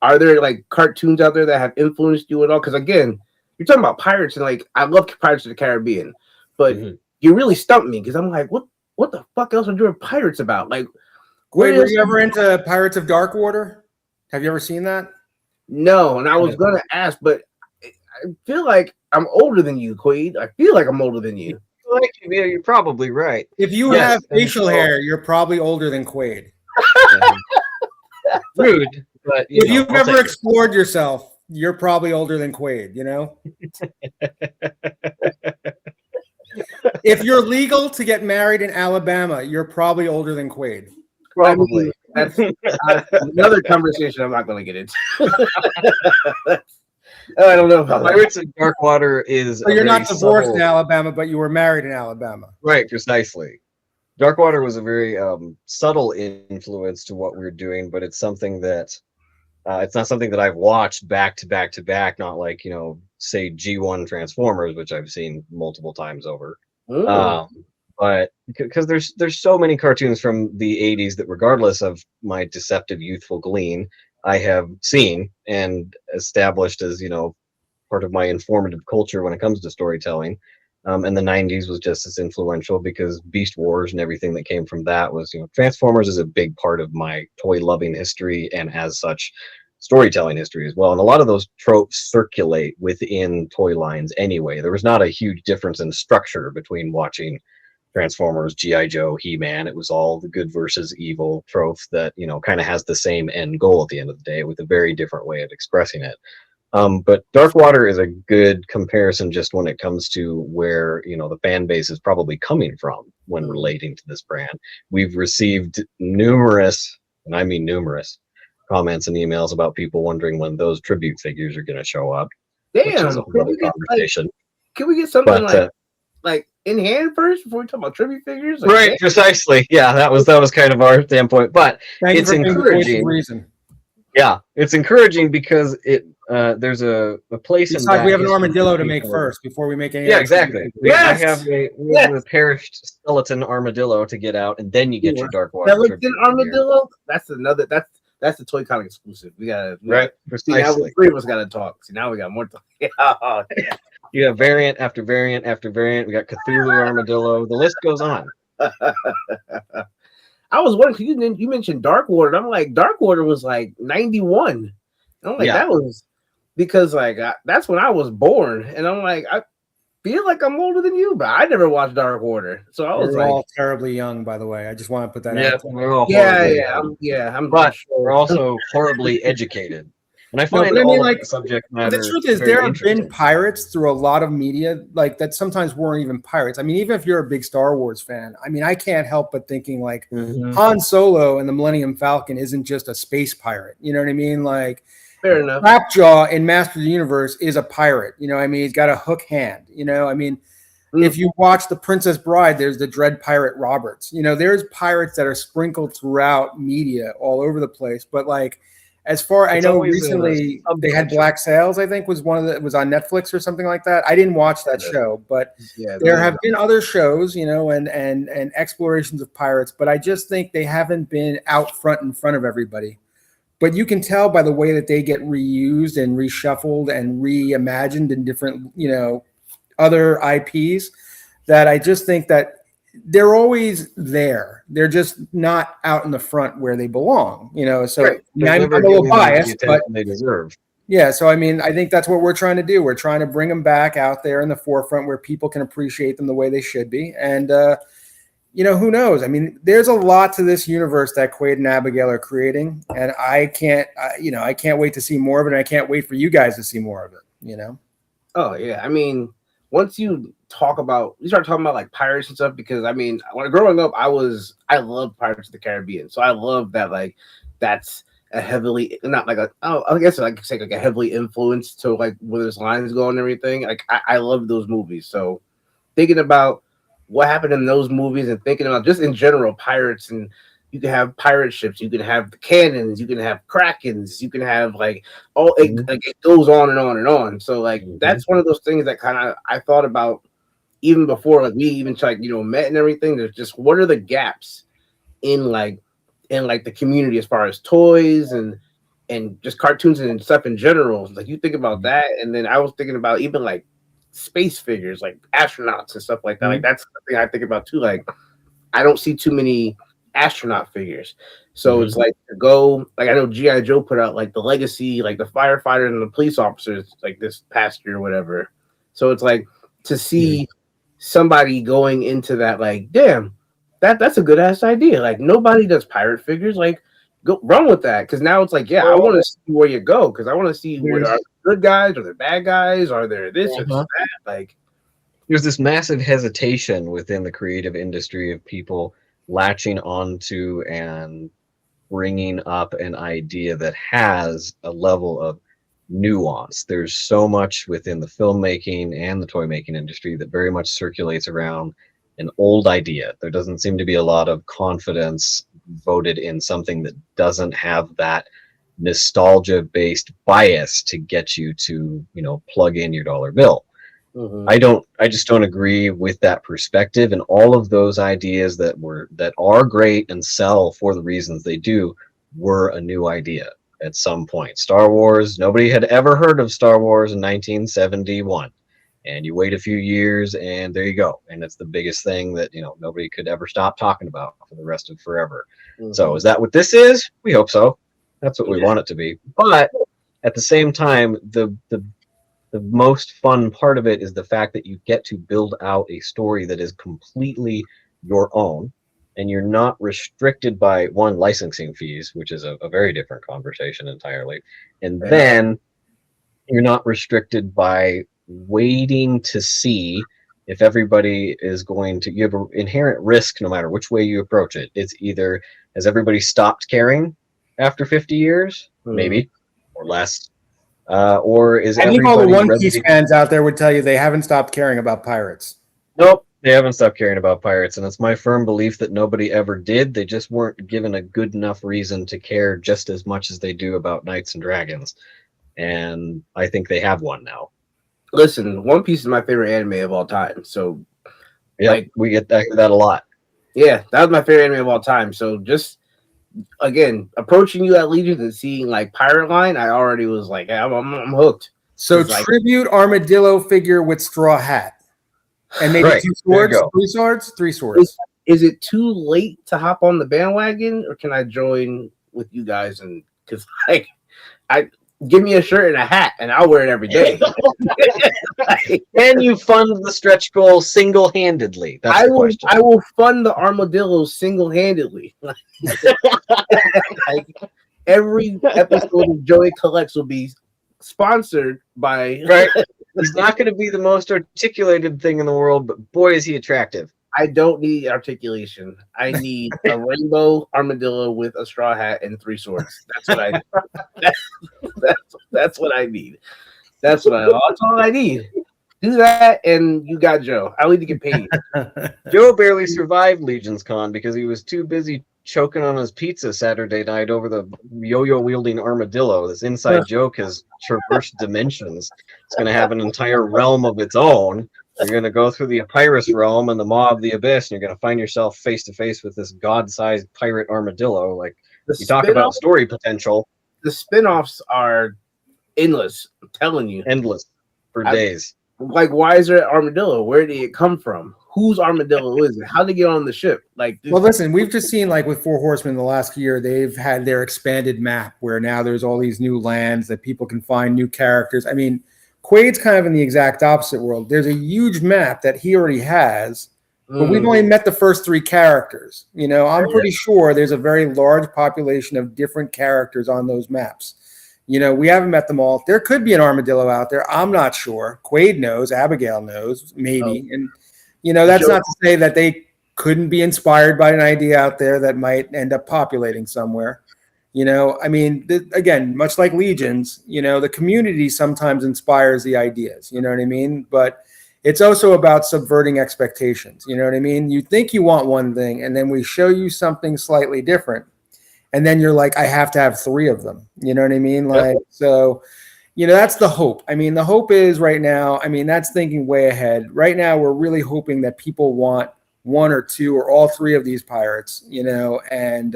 are there like cartoons out there that have influenced you at all? Because again, you're talking about pirates, and like I love Pirates of the Caribbean, but you really stumped me because I'm like, what the fuck else are doing pirates about? Like, Wait, were you ever into Pirates of Darkwater? Have you ever seen that? No, and I was gonna ask, but I feel like I'm older than you, Quaid. I feel like I'm older than you. Like, yeah, you're probably right. If you have facial hair, you're probably older than Quaid. Rude, but if you've ever explored yourself, you're probably older than Quaid, you know? If you're legal to get married in Alabama, you're probably older than Quaid. Probably. I mean, that's another conversation I'm not going to get into. I don't know about Pirates of Darkwater is. So you're not divorced in Alabama, but you were married in Alabama. Right, precisely. Darkwater was a very subtle influence to what we're doing, but it's something that it's not something that I've watched back to back to back. Not like say G1 Transformers, which I've seen multiple times over. But because there's so many cartoons from the 80s that, regardless of my deceptive youthful glean, I have seen and established as part of my informative culture when it comes to storytelling. And the 90s was just as influential because Beast Wars and everything that came from that was, Transformers is a big part of my toy loving history, and as such, storytelling history as well. And a lot of those tropes circulate within toy lines anyway. There was not a huge difference in structure between watching Transformers, G.I. Joe, He-Man. It was all the good versus evil trope that, kind of has the same end goal at the end of the day with a very different way of expressing it. But Darkwater is a good comparison just when it comes to where, the fan base is probably coming from when relating to this brand. We've received numerous, and I mean numerous, comments and emails about people wondering when those tribute figures are going to show up. Damn, which is a whole other conversation. Can we get something like in hand first before we talk about tribute figures? Like, right, precisely. Yeah, that was kind of our standpoint. But it's encouraging. Yeah, it's encouraging because there's a place in that. We have an armadillo to make first before we make any. Yeah, exactly. Yes! I have a perished skeleton armadillo to get out, and then you get your Darkwater. Skeleton armadillo? That's the ToyCon exclusive. We gotta precisely. Now the three of us gotta talk. See, now we got more talk. Oh, yeah. You have variant after variant after variant. We got Cthulhu armadillo. The list goes on. I was wondering, you mentioned Darkwater. I'm like, Darkwater was like 91. I'm like, that was because that's when I was born, and I'm like, I feel like I'm older than you, but I never watched Darkwater, so I was all terribly young. By the way, I just want to put that out. We're all but we're also horribly educated. And I find the subject matter. The truth is, there have been pirates through a lot of media, like that sometimes weren't even pirates. I mean, even if you're a big Star Wars fan, I mean, I can't help but thinking like Han Solo and the Millennium Falcon isn't just a space pirate. You know what I mean? Like, fair enough. Clapjaw in Master of the Universe is a pirate. You know what I mean? He's got a hook hand. You know, I mean, if you watch The Princess Bride, there's the Dread Pirate Roberts. You know, there's pirates that are sprinkled throughout media all over the place. But like, as far I know, recently they had Black Sails. I think was one of the was on Netflix or something like that. I didn't watch that show, but there have been other shows, and explorations of pirates. But I just think they haven't been out front in front of everybody. But you can tell by the way that they get reused and reshuffled and reimagined in different, other IPs, that I just think that they're always there. They're just not out in the front where they belong, So I'm a little biased, but they deserve. Yeah, so I mean, I think that's what we're trying to do. We're trying to bring them back out there in the forefront where people can appreciate them the way they should be. And who knows? I mean, there's a lot to this universe that Quaid and Abigail are creating, and I can't wait to see more of it. And I can't wait for you guys to see more of it. Oh yeah, I mean, once you start talking about like pirates and stuff, because I mean, when growing up, I loved Pirates of the Caribbean, so I love that. Like, that's a heavily not like a oh I guess I could say like a heavily influenced to like where his lines go and everything. Like I love those movies. So thinking about what happened in those movies and thinking about just in general pirates, and you can have pirate ships, you can have the cannons, you can have krakens, you can have like all like it goes on and on and on. So like that's one of those things that kind of I thought about even before like we even like met and everything. There's just what are the gaps in like the community as far as toys and just cartoons and stuff in general. Like you think about that, and then I was thinking about even like space figures, like astronauts and stuff like that. Like that's something I think about too. Like I don't see too many astronaut figures, so it's like to go like I know G.I. Joe put out like the legacy, like the firefighters and the police officers like this past year or whatever. So it's like to see somebody going into that, like damn, that's a good ass idea. Like nobody does pirate figures. Like go run with that, because now it's like I want to see where you go, because I want to see where are good guys, are there bad guys, are there this or that. Like there's this massive hesitation within the creative industry of people latching onto and bringing up an idea that has a level of nuance. There's so much within the filmmaking and the toy making industry that very much circulates around an old idea. There doesn't seem to be a lot of confidence voted in something that doesn't have that nostalgia based bias to get you to plug in your dollar bill. I just don't agree with that perspective, and all of those ideas that are great and sell for the reasons they do were a new idea at some point. Star Wars, nobody had ever heard of Star Wars in 1971, and you wait a few years and there you go, and it's the biggest thing that nobody could ever stop talking about for the rest of forever. So is that what this is? We hope so. That's what we want it to be. But at the same time, the most fun part of it is the fact that you get to build out a story that is completely your own, and you're not restricted by licensing fees, which is a very different conversation entirely, and then you're not restricted by waiting to see if everybody is going to. You have an inherent risk no matter which way you approach it. It's either has everybody stopped caring after 50 years, maybe, or less. Or is I think all the One Piece fans out there would tell you they haven't stopped caring about pirates. Nope, they haven't stopped caring about pirates, and it's my firm belief that nobody ever did. They just weren't given a good enough reason to care just as much as they do about Knights and Dragons, and I think they have one now. Listen, One Piece is my favorite anime of all time, so we get that a lot. Yeah, that was my favorite anime of all time. So just again, approaching you at Legion and seeing like Pirate Line, I already was like, I'm hooked. So tribute armadillo figure with straw hat, and maybe 2 swords, 3 swords, 3 swords. Is it too late to hop on the bandwagon, or can I join with you guys? And because I give me a shirt and a hat, and I'll wear it every day. Can you fund the stretch goal single-handedly? That's the question. I will fund the armadillo single-handedly. Like, every episode of Joey Collects will be sponsored by. Right. He's not going to be the most articulated thing in the world, but boy, is he attractive. I don't need articulation. I need a rainbow armadillo with a straw hat and 3 swords. That's what I need. That's what I need. That's all I need. Do that, and you got Joe. I need to get paid. Joe barely survived Legion's Con because he was too busy choking on his pizza Saturday night over the yo-yo wielding armadillo. This inside joke has traversed dimensions. It's going to have an entire realm of its own. You're going to go through the Epirus realm and the Maw of the Abyss, and you're going to find yourself face to face with this god-sized pirate armadillo. Like, you talk about story potential. The spin-offs are endless. I'm telling you, endless for days. Like, why is there an armadillo? Where did it come from? Whose armadillo is it? How did it get on the ship? Like, well, listen, we've just seen like with 4 Horsemen the last year, they've had their expanded map where now there's all these new lands that people can find new characters. I mean, Quaid's kind of in the exact opposite world. There's a huge map that he already has, but we've only met the first 3 characters. I'm pretty sure there's a very large population of different characters on those maps. We haven't met them all. There could be an armadillo out there. I'm not sure. Quaid knows. Abigail knows. Maybe. And, that's not to say that they couldn't be inspired by an idea out there that might end up populating somewhere. You know, I mean, again, much like Legions, you know, the community sometimes inspires the ideas, you know what I mean? But it's also about subverting expectations, you know what I mean? You think you want one thing, and then we show you something slightly different. And then you're like, I have to have 3 of them, you know what I mean? Like, so, you know, that's the hope. I mean, the hope is right now, I mean, that's thinking way ahead. Right now, we're really hoping that people want 1 or 2 or all 3 of these pirates, you know, and,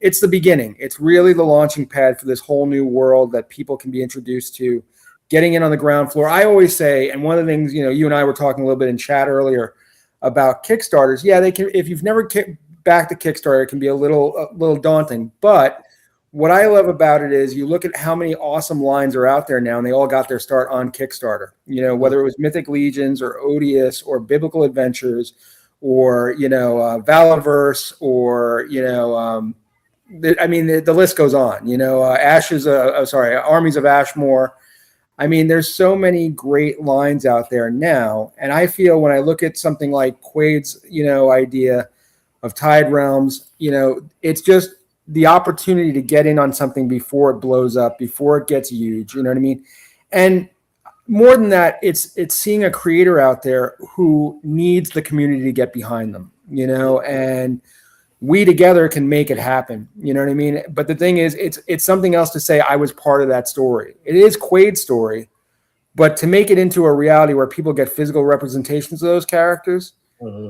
it's the beginning. It's really the launching pad for this whole new world that people can be introduced to, getting in on the ground floor. I always say, and one of the things, you know, you and I were talking a little bit in chat earlier about Kickstarters. Yeah, they can, if you've never backed to Kickstarter, it can be a little daunting. But what I love about it is you look at how many awesome lines are out there now, and they all got their start on Kickstarter. You know, whether it was Mythic Legions or Odious or Biblical Adventures or, you know, Valaverse or, you know, I mean, the list goes on, you know, Armies of Ashmore. I mean, there's so many great lines out there now. And I feel when I look at something like Quaid's, you know, idea of Tide Realms, you know, it's just the opportunity to get in on something before it blows up, before it gets huge, you know what I mean? And more than that, it's seeing a creator out there who needs the community to get behind them, you know, and we together can make it happen. You know what I mean? But the thing is, it's something else to say I was part of that story. It is Quaid's story, but to make it into a reality where people get physical representations of those characters,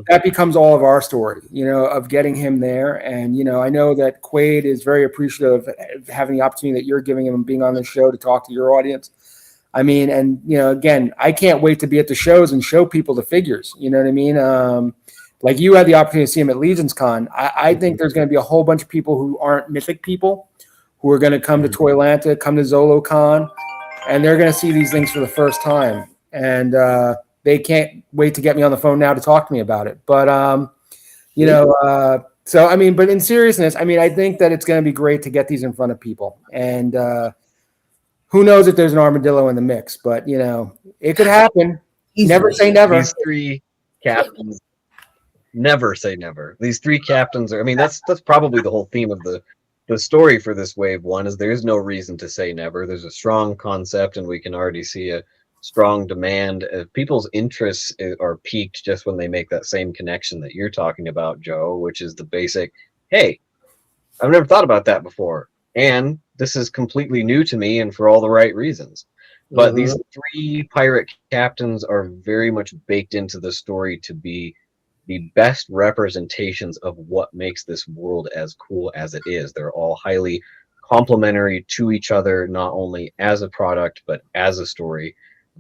that becomes all of our story, you know, of getting him there. And, you know, I know that Quaid is very appreciative of having the opportunity that you're giving him and being on the show to talk to your audience. I mean, and, you know, again, I can't wait to be at the shows and show people the figures. You know what I mean? Like you had the opportunity to see him at Legions Con. I think there's going to be a whole bunch of people who aren't Mythic people who are going to come to Toylanta, come to ZoloCon, and they're going to see these things for the first time. And they can't wait to get me on the phone now to talk to me about it. But, you know, so, I mean, but in seriousness, I mean, I think that it's going to be great to get these in front of people. And who knows if there's an armadillo in the mix, but, you know, it could happen. Never say never. These 3 captains. Never say never. These 3 captains are, I mean, that's probably the whole theme of the story for this wave 1 is there is no reason to say never. There's a strong concept and we can already see a strong demand. People's interests are piqued just when they make that same connection that you're talking about, Joe, which is the basic, hey, I've never thought about that before. And this is completely new to me and for all the right reasons. But these 3 pirate captains are very much baked into the story to be the best representations of what makes this world as cool as it is. They're all highly complementary to each other, not only as a product, but as a story.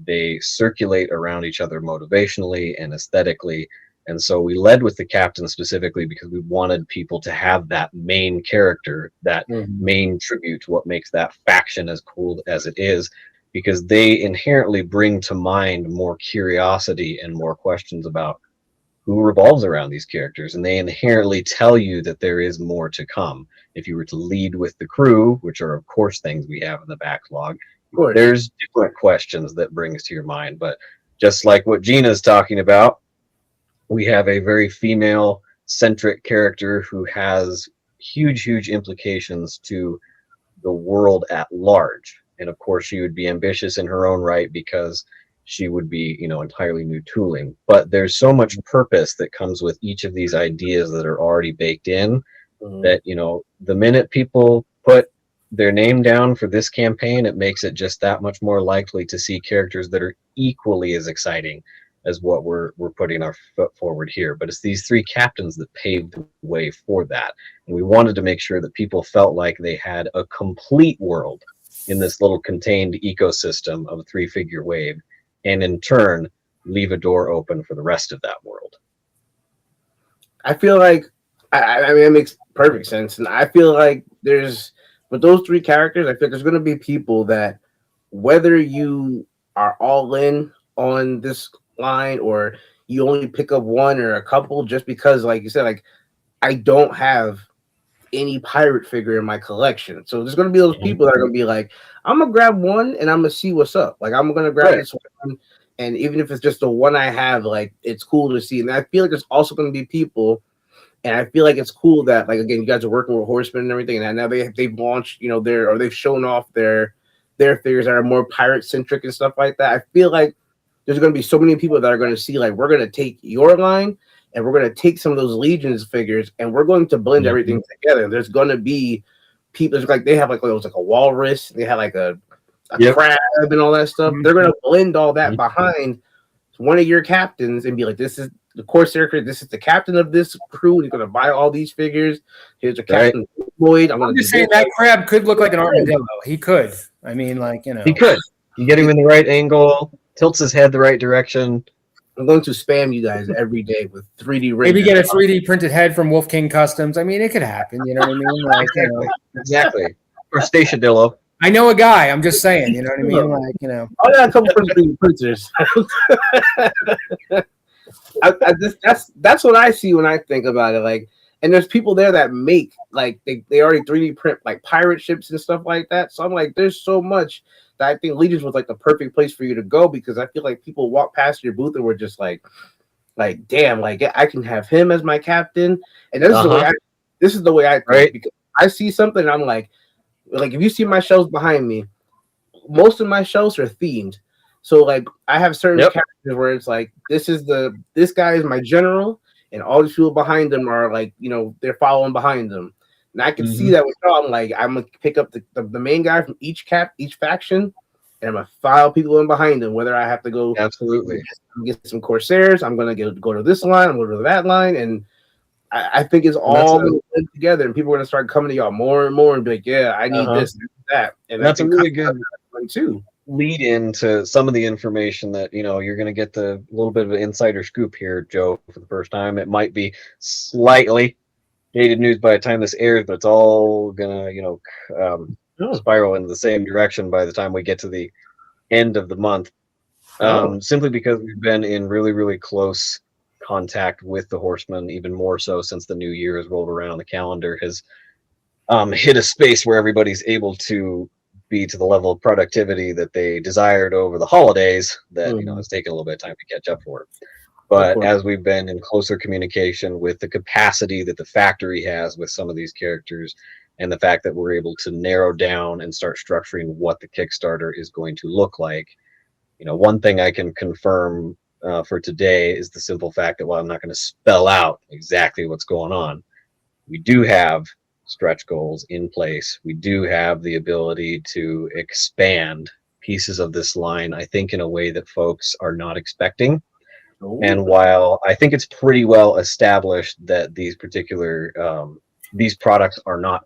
They circulate around each other motivationally and aesthetically. And so we led with the captain specifically because we wanted people to have that main character, that main tribute to what makes that faction as cool as it is, because they inherently bring to mind more curiosity and more questions about who revolves around these characters, and they inherently tell you that there is more to come. If you were to lead with the crew, which are of course things we have in the backlog, there's different questions that brings to your mind. But just like what Gina's talking about, we have a very female-centric character who has huge implications to the world at large. And of course, she would be ambitious in her own right because she would be, you know, entirely new tooling. But there's so much purpose that comes with each of these ideas that are already baked in that, you know, the minute people put their name down for this campaign, it makes it just that much more likely to see characters that are equally as exciting as what we're putting our foot forward here. But it's these 3 captains that paved the way for that. And we wanted to make sure that people felt like they had a complete world in this little contained ecosystem of a 3-figure wave, and in turn leave a door open for the rest of that world. I feel like I mean it makes perfect sense, and I feel like there's with those 3 characters, I feel there's going to be people that whether you are all in on this line or you only pick up 1 or a couple just because, like you said, like I don't have any pirate figure in my collection. So there's going to be those people that are going to be like, I'm going to grab 1 and I'm going to see what's up. Like I'm going to grab this one. And even if it's just the one I have, like it's cool to see. And I feel like there's also going to be people And I feel like it's cool that, like, again, you guys are working with Horsemen and everything, and now they've launched, they've shown off their figures that are more pirate centric and stuff like that. I feel like there's going to be so many people that are going to see, like, we're going to take your line and we're going to take some of those Legions figures and we're going to blend everything together. There's going to be people, like, they have like, it was like a walrus, they had like a crab and all that stuff. They're going to blend all that behind one of your captains and be like, this is the Corsair, this is the captain of this crew. He's going to buy all these figures. Here's the captain, Lloyd. I'm just saying that crab could look like an armadillo. He could. I mean, like, he could. You get him in the right angle, tilts his head the right direction. I'm going to spam you guys every day with 3D. Maybe get a 3D printed head from Wolf King Customs. I mean, it could happen. You know what I mean? Like, Exactly. Or Staciadillo. I know a guy. I'm just saying. You know what I mean? Like, you know. Oh yeah, a couple of 3D printers. That's what I see when I think about it. Like, and there's people there that make, like, they already 3D print like pirate ships and stuff like that. So I'm like, there's so much that I think Legions was like the perfect place for you to go, because I feel like people walk past your booth and were just like damn, like, I can have him as my captain. And this is the way I think, because I see something and I'm like if you see my shelves behind me, most of my shelves are themed. So, like, I have certain characters where it's like, this guy is my general, and all these people behind them are like, they're following behind them. And I can see that with y'all. I'm like, I'm gonna pick up the main guy from each faction, and I'm gonna file people in behind them. Whether I have to go get some Corsairs, I'm gonna go to this line, I'm going to that line, and I think it's all going together. And people are gonna start coming to y'all more and more and be like, yeah, I need this and that. And that's a really good one too. Lead into some of the information that you're going to get the little bit of an insider scoop here, Joe, for the first time. It might be slightly dated news by the time this airs, but it's all going to spiral into the same direction by the time we get to the end of the month. Simply because we've been in really, really close contact with the Horsemen, even more so since the new year has rolled around. The calendar has hit a space where everybody's able to be to the level of productivity that they desired over the holidays that it's taken a little bit of time to catch up for. But as we've been in closer communication with the capacity that the factory has with some of these characters, and the fact that we're able to narrow down and start structuring what the Kickstarter is going to look like, one thing I can confirm for today is the simple fact that while I'm not going to spell out exactly what's going on, we do have stretch goals in place. We do have the ability to expand pieces of this line, I think, in a way that folks are not expecting. And while I think it's pretty well established that these particular these products are not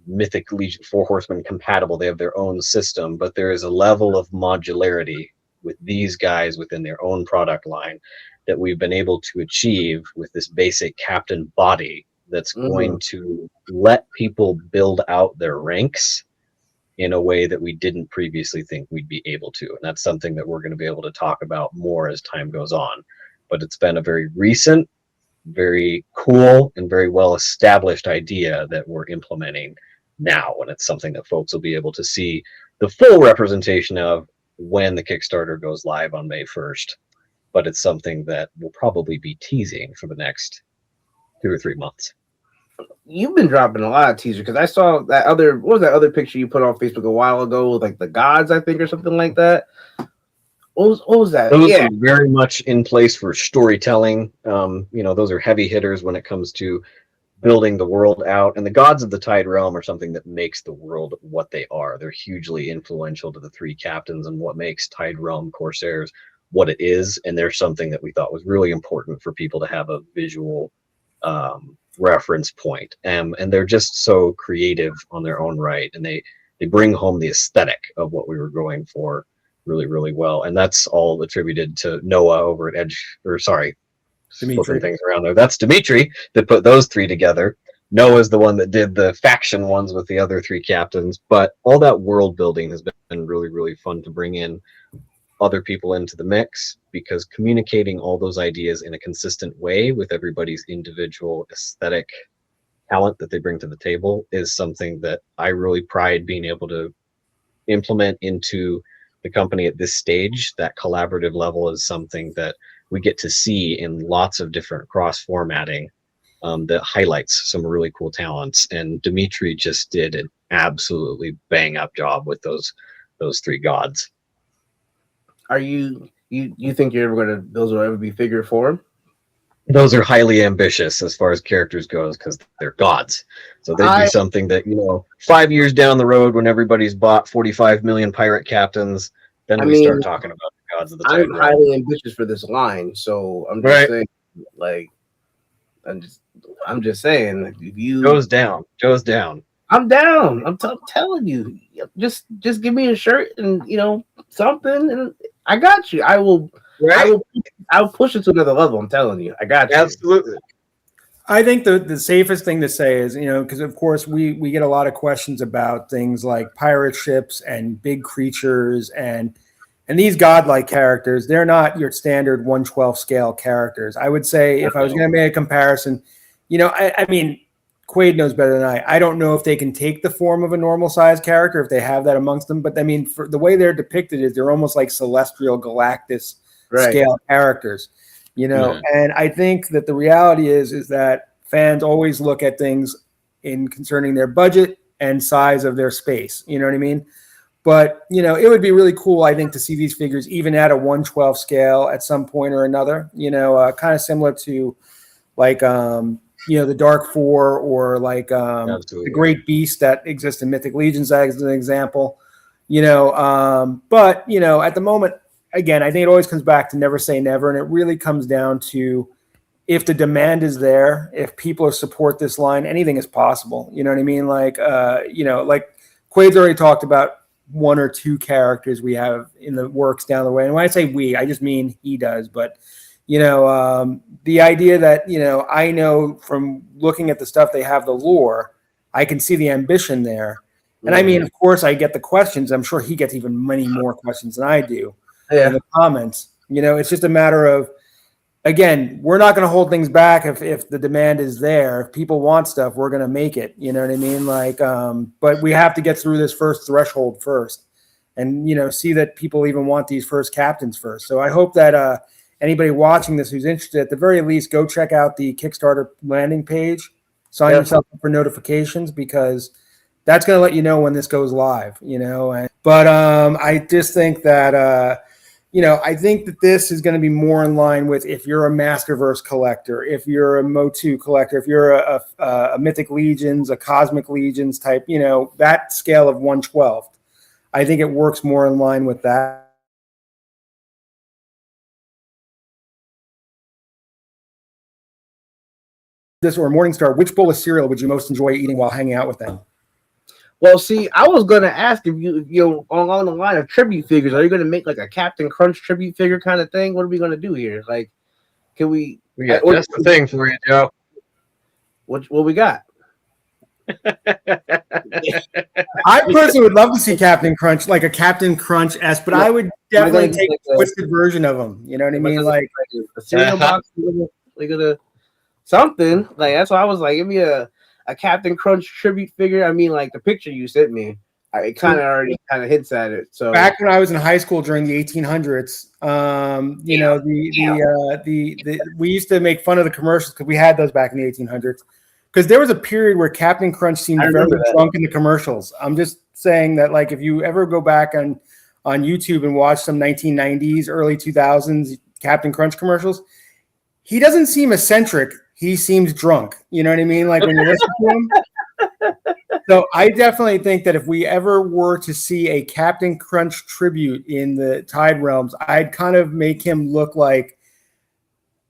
Mythic Legion 4 Horsemen compatible, they have their own system, but there is a level of modularity with these guys within their own product line that we've been able to achieve with this basic captain body that's going to let people build out their ranks in a way that we didn't previously think we'd be able to. And that's something that we're going to be able to talk about more as time goes on. But it's been a very recent, very cool, and very well established idea that we're implementing now. And it's something that folks will be able to see the full representation of when the Kickstarter goes live on May 1st. But it's something that we'll probably be teasing for the next 2 or 3 months. You've been dropping a lot of teasers, because I saw that what was that other picture you put on Facebook a while ago with, like, the gods, I think, or something like that. What was that? Those are very much in place for storytelling. Those are heavy hitters when it comes to building the world out. And the gods of the Tide Realm are something that makes the world what they are. They're hugely influential to the 3 captains and what makes Tide Realm Corsairs what it is. And they're something that we thought was really important for people to have a visual reference point. And they're just so creative on their own right. And they bring home the aesthetic of what we were going for really, really well. And that's all attributed to Noah over at Dimitri. Things around there. That's Dimitri that put those 3 together. Noah's the one that did the faction ones with the other 3 captains. But all that world building has been really, really fun to bring in other people into the mix, because communicating all those ideas in a consistent way with everybody's individual aesthetic talent that they bring to the table is something that I really pride being able to implement into the company at this stage. That collaborative level is something that we get to see in lots of different cross formatting that highlights some really cool talents. And Dimitri just did an absolutely bang up job with those three gods. Are you think you're ever gonna those will ever be figure form? Those are highly ambitious as far as characters goes because they're gods. So they'd be something that, 5 years down the road when everybody's bought 45 million pirate captains, then we start talking about the gods of the Tide I'm Realm. highly ambitious for this line, so I'm just saying, like, I'm just saying, like, if you Joe's down. I'm down. I'm telling you, just give me a shirt and something, and I got you. I will push it to another level. I'm telling you, I got you. Absolutely. I think the safest thing to say is, because of course we get a lot of questions about things like pirate ships and big creatures and these godlike characters. They're not your standard 1/12 scale characters. I would say if I was going to make a comparison, I mean, Quaid knows better than I. I don't know if they can take the form of a normal size character, if they have that amongst them. But I mean, for the way they're depicted is they're almost like celestial Galactus scale characters, And I think that the reality is that fans always look at things in concerning their budget and size of their space. You know what I mean? But, it would be really cool, I think, to see these figures even at a 1/12 scale at some point or another, kind of similar to like, the Dark Four or like the Great Beast that exists in Mythic Legions as an example, but, at the moment, again, I think it always comes back to never say never. And it really comes down to if the demand is there, if people support this line, anything is possible. You know what I mean? Like, like Quaid's already talked about 1 or 2 characters we have in the works down the way. And when I say we, I just mean he does. But, the idea that, I know from looking at the stuff they have, the lore, I can see the ambition there. And I mean, of course, I get the questions. I'm sure he gets even many more questions than I do in the comments. It's just a matter of, again, we're not going to hold things back if the demand is there. If people want stuff, we're going to make it. You know what I mean? Like, but we have to get through this first threshold first and, see that people even want these first captains first. So I hope that anybody watching this who's interested, at the very least, go check out the Kickstarter landing page, sign yourself up for notifications, because that's going to let you know when this goes live, But I just think that, I think that this is going to be more in line with if you're a Masterverse collector, if you're a Motu collector, if you're a Mythic Legions, a Cosmic Legions type, that scale of 1/12. I think it works more in line with that. This or Morningstar, which bowl of cereal would you most enjoy eating while hanging out with them? Well, see, I was gonna ask if you along the line of tribute figures, are you gonna make like a Captain Crunch tribute figure kind of thing? What are we gonna do here? Like, can we? We got just the thing for you, Joe. What we got? I personally would love to see Captain Crunch, like a Captain Crunch-esque, but I would definitely take a twisted version of him. You know what I mean? Like a cereal box, like a something like that's why I was like, give me a Captain Crunch tribute figure. I mean, like the picture you sent me, it kind of already kind of hints at it. So back when I was in high school during the 1800s, we used to make fun of the commercials because we had those back in the 1800s. Because there was a period where Captain Crunch seemed very drunk in the commercials. I'm just saying that, like, if you ever go back on YouTube and watch some 1990s, early 2000s Captain Crunch commercials, he doesn't seem eccentric. He seems drunk. You know what I mean? Like when you listen to him. So I definitely think that if we ever were to see a Captain Crunch tribute in the Tide Realms, I'd kind of make him look like,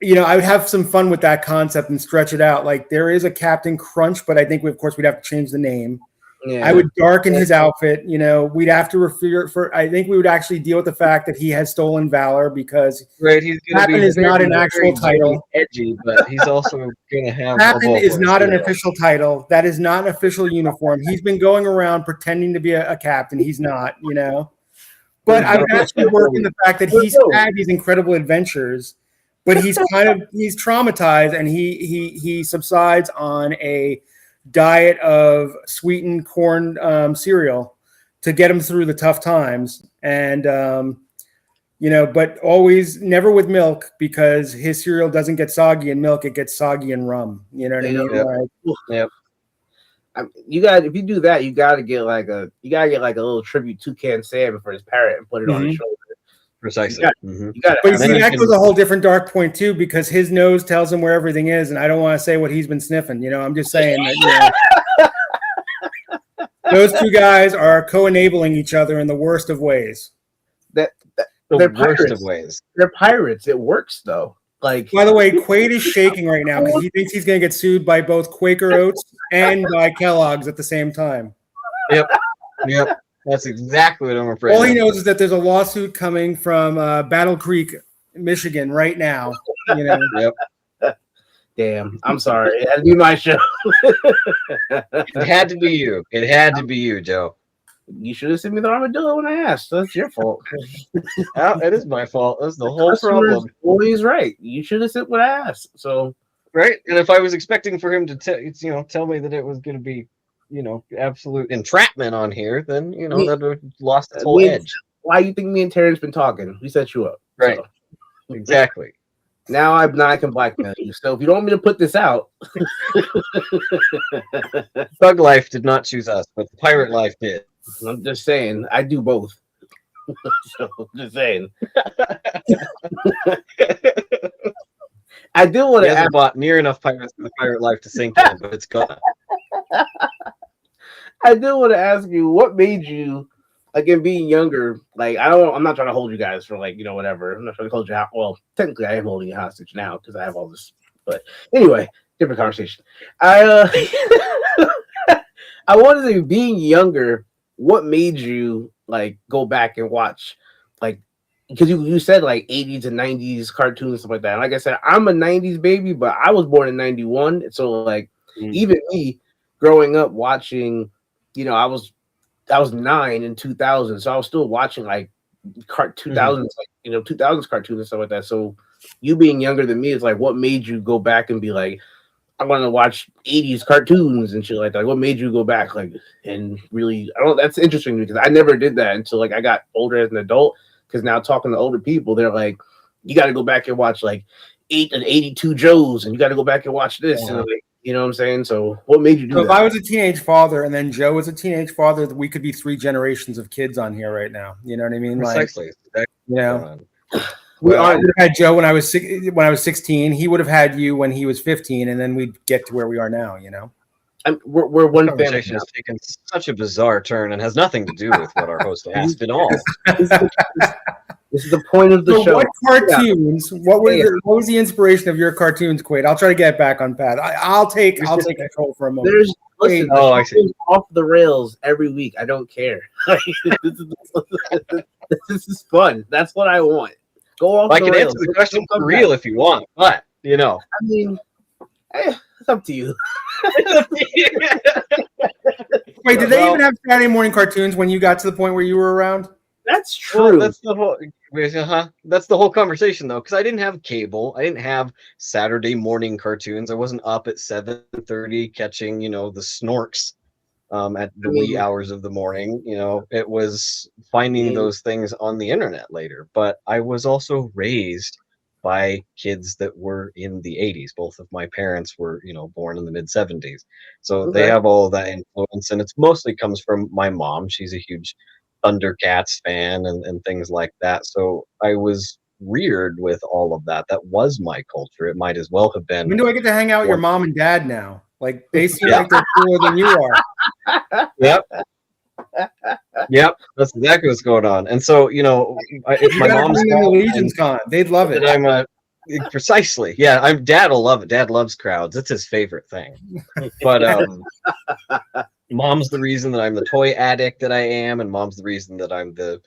I would have some fun with that concept and stretch it out. Like there is a Captain Crunch, but I think of course we'd have to change the name. Yeah. I would darken his outfit. We'd have to refer. I think we would actually deal with the fact that he has stolen valor because Captain is not an actual title. Edgy, but he's also going to have. Captain is not an official title. That is not an official uniform. He's been going around pretending to be a captain. He's not. But I would actually work in the fact that he's had these incredible adventures. But he's traumatized, and he subsides on a diet of sweetened corn cereal to get him through the tough times. And but always never with milk because his cereal doesn't get soggy in milk; it gets soggy in rum. You know what I mean? Yep. Like, Yep. If you do that, you gotta get like a little tribute Toucan Sam for his parrot and put it on his shoulder. Precisely. You gotta but you have see, that. that goes a whole different dark point too, because his nose tells him where everything is, and I don't want to say what he's been sniffing. I'm just saying that. Those two guys are co-enabling each other in the worst of ways. The They're worst pirates. of ways. They're pirates. It works though. Like, By the way, Quaid is shaking right now because he thinks he's going to get sued by both Quaker Oats and by Kellogg's at the same time. Yep. That's exactly what I'm afraid All of. he knows is that there's a lawsuit coming from Battle Creek, Michigan, right now. Yep. damn. I'm sorry. It had to be my show. It had to be you. It had to be you, Joe. You should have sent me the armadillo when I asked. That's your fault. It is my fault. That's the whole Customer's problem. always right. You should have sent what I asked. So Right? And if I was expecting for him to tell me that it was going to be, absolute entrapment on here, then, that would have lost its whole edge. why you think me and Terrence been talking? We set you up. Right. So. Exactly. Now I can blackmail you. So if you don't want me to put this out, Thug Life did not choose us, but the Pirate Life did. I'm just saying I do both. So I'm just saying. I do want He to hasn't ask. bought near enough Pirates for the Pirate Life to sink in, but it's gonna. I do want to ask you, what made you, again, being younger? Like, I'm not trying to hold you guys for whatever. I'm not trying to hold you out. Well, technically, I am holding you hostage now because I have all this. But anyway, different conversation. I wanted to say, being younger, what made you go back and watch because you said 80s and 90s cartoons and stuff like that. And like I said, I'm a 90s baby, but I was born in 91. So even me growing up watching, I was 9 in 2000. So I was still watching 2000s, 2000s cartoons and stuff like that. So you being younger than me, it's what made you go back and be like, I want to watch 80s cartoons and shit like that. What made you go back and really? That's interesting to me because I never did that until I got older as an adult. Because now talking to older people, they're like, you got to go back and watch 8 and 82 Joes, and you got to go back and watch this. Yeah. And you know what I'm saying? So what made you do So that? if I was a teenage father and then Joe was a teenage father, we could be 3 generations of kids on here right now. You know what I mean? Precisely. We would have had Joe when I was 16. He would have had you when he was 15, and then we'd get to where we are now. We're one family. Conversation has taken such a bizarre turn and has nothing to do with what our host asked at all. This is the point of the So show. what cartoons? What was the inspiration of your cartoons, Quaid? I'll try to get back on path. I'll take control for a moment. Listen, I see. Off the rails every week. I don't care. This is fun. That's what I want. Go off I the can rails. answer the question Don't for come real back. if you want, but I mean, it's up to you. Wait, did they even have Saturday morning cartoons when you got to the point where you were around? That's true. Well, that's the whole conversation though, because I didn't have cable. I didn't have Saturday morning cartoons. I wasn't up at 7:30 catching, the snorks at the wee hours of the morning. It was finding those things on the internet later. But I was also raised by kids that were in the 80s. Both of my parents were, born in the mid 70s. So they have all of that influence, and it's mostly comes from my mom. She's a huge Thundercats fan and things like that. So I was reared with all of that. That was my culture. It might as well have been. When do I get to hang out with your mom and dad now? They seem like they're cooler than you are. Yep. Yep, that's exactly what's going on. And so, if my mom's in the Legion's Con, they'd love it. I'm precisely, yeah. Dad will love it. Dad loves crowds. It's his favorite thing. But mom's the reason that I'm the toy addict that I am, and mom's the reason that I'm the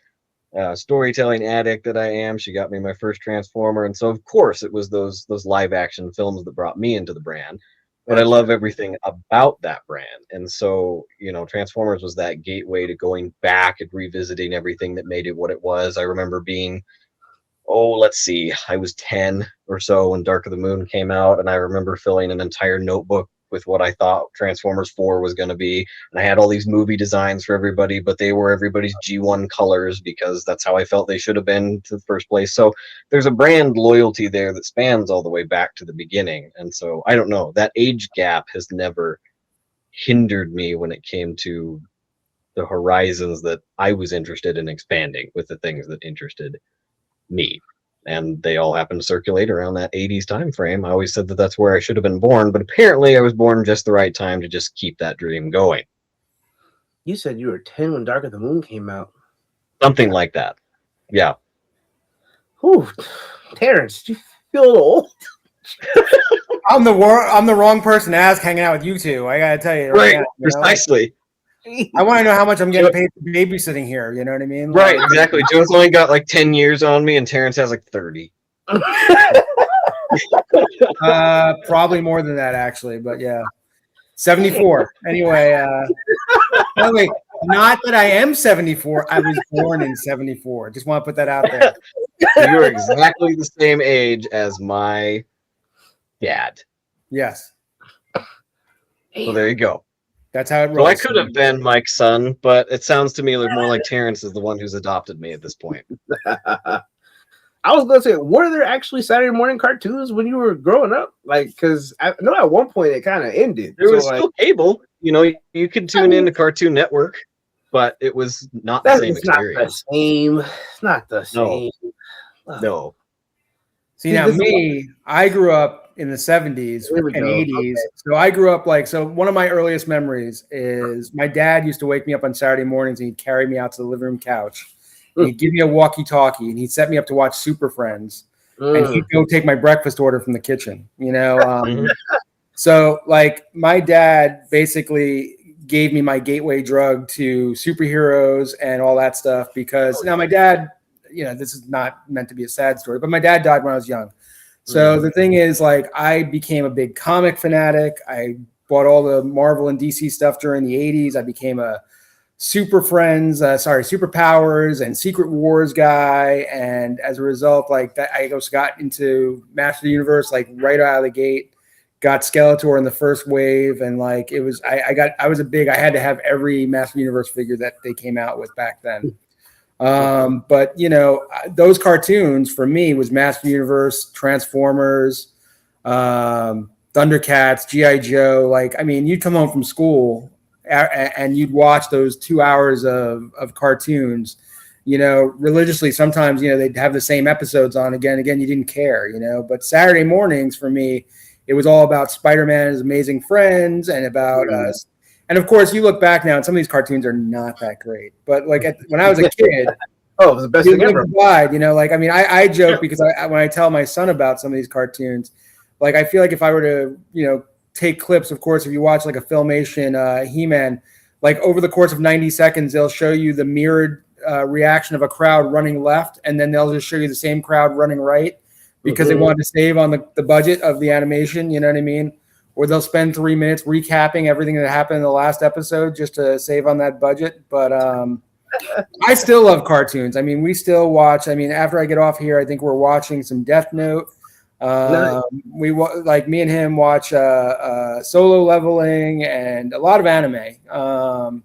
storytelling addict that I am. She got me my first Transformer, and so of course it was those live action films that brought me into the brand. But I love everything about that brand. And so, Transformers was that gateway to going back and revisiting everything that made it what it was. I remember being, I was 10 or so when Dark of the Moon came out. And I remember filling an entire notebook with what I thought Transformers 4 was going to be. And I had all these movie designs for everybody, but they were everybody's G1 colors because that's how I felt they should have been to the first place. So there's a brand loyalty there that spans all the way back to the beginning. And so I don't know, that age gap has never hindered me when it came to the horizons that I was interested in expanding with the things that interested me. And they all happen to circulate around that 80s time frame. I always said that that's where I should have been born, but apparently I was born just the right time to just keep that dream going. You said you were 10 when Dark of the Moon came out. Something like that. Yeah. Whew. Terrence, do you feel a little old? I'm the wrong person to ask hanging out with you two. I gotta tell you, Right, now, precisely. I want to know how much I'm getting paid for babysitting here. You know what I mean? Right, exactly. Joe's only got like 10 years on me, and Terrence has like 30. Probably more than that, actually. But yeah, 74. Anyway, by the way, not that I am 74. I was born in 74. Just want to put that out there. You're exactly the same age as my dad. Yes. So there you go. That's how it rolls. So I could have been Mike's son, but it sounds to me like more like Terrence is the one who's adopted me at this point. I was gonna say, were there actually Saturday morning cartoons when you were growing up? Like, because I know at one point it kind of ended. There was like, still cable. You know, you could tune in to Cartoon Network, but it was not the same experience. It's not the same. No. See, now me, I grew up in the 70s and 80s. Okay. So I grew up one of my earliest memories is my dad used to wake me up on Saturday mornings and he'd carry me out to the living room couch. And he'd give me a walkie-talkie and he'd set me up to watch Super Friends. And he'd go take my breakfast order from the kitchen, you know? So like my dad basically gave me my gateway drug to superheroes and all that stuff because now my dad, you know, this is not meant to be a sad story, but my dad died when I was young. So the thing is, like, I became a big comic fanatic. I bought all the Marvel and DC stuff during the 80s. I became a Superpowers and Secret Wars guy. And as a result, like that, I just got into Master of the Universe, like right out of the gate, got Skeletor in the first wave. And like, it was, I had to have every Master of the Universe figure that they came out with back then. But you know, those cartoons for me was Master Universe, Transformers, Thundercats, G.I. Joe. Like, I mean, you'd come home from school and you'd watch those 2 hours of cartoons, you know, religiously. Sometimes, you know, they'd have the same episodes on again. You didn't care, you know, but Saturday mornings for me, it was all about Spider-Man and his amazing friends and about us. And of course, you look back now, and some of these cartoons are not that great. But like when I was a kid, it was the best thing ever. You know, like I mean, I joke because when I tell my son about some of these cartoons, like I feel like if I were to, you know, take clips, of course, if you watch like a Filmation He-Man, like over the course of 90 seconds, they'll show you the mirrored reaction of a crowd running left, and then they'll just show you the same crowd running right because they wanted to save on the budget of the animation. You know what I mean? Or they'll spend 3 minutes recapping everything that happened in the last episode just to save on that budget. But I still love cartoons. I mean, we still watch. I mean, after I get off here, I think we're watching some Death Note. Me and him watch Solo Leveling and a lot of anime.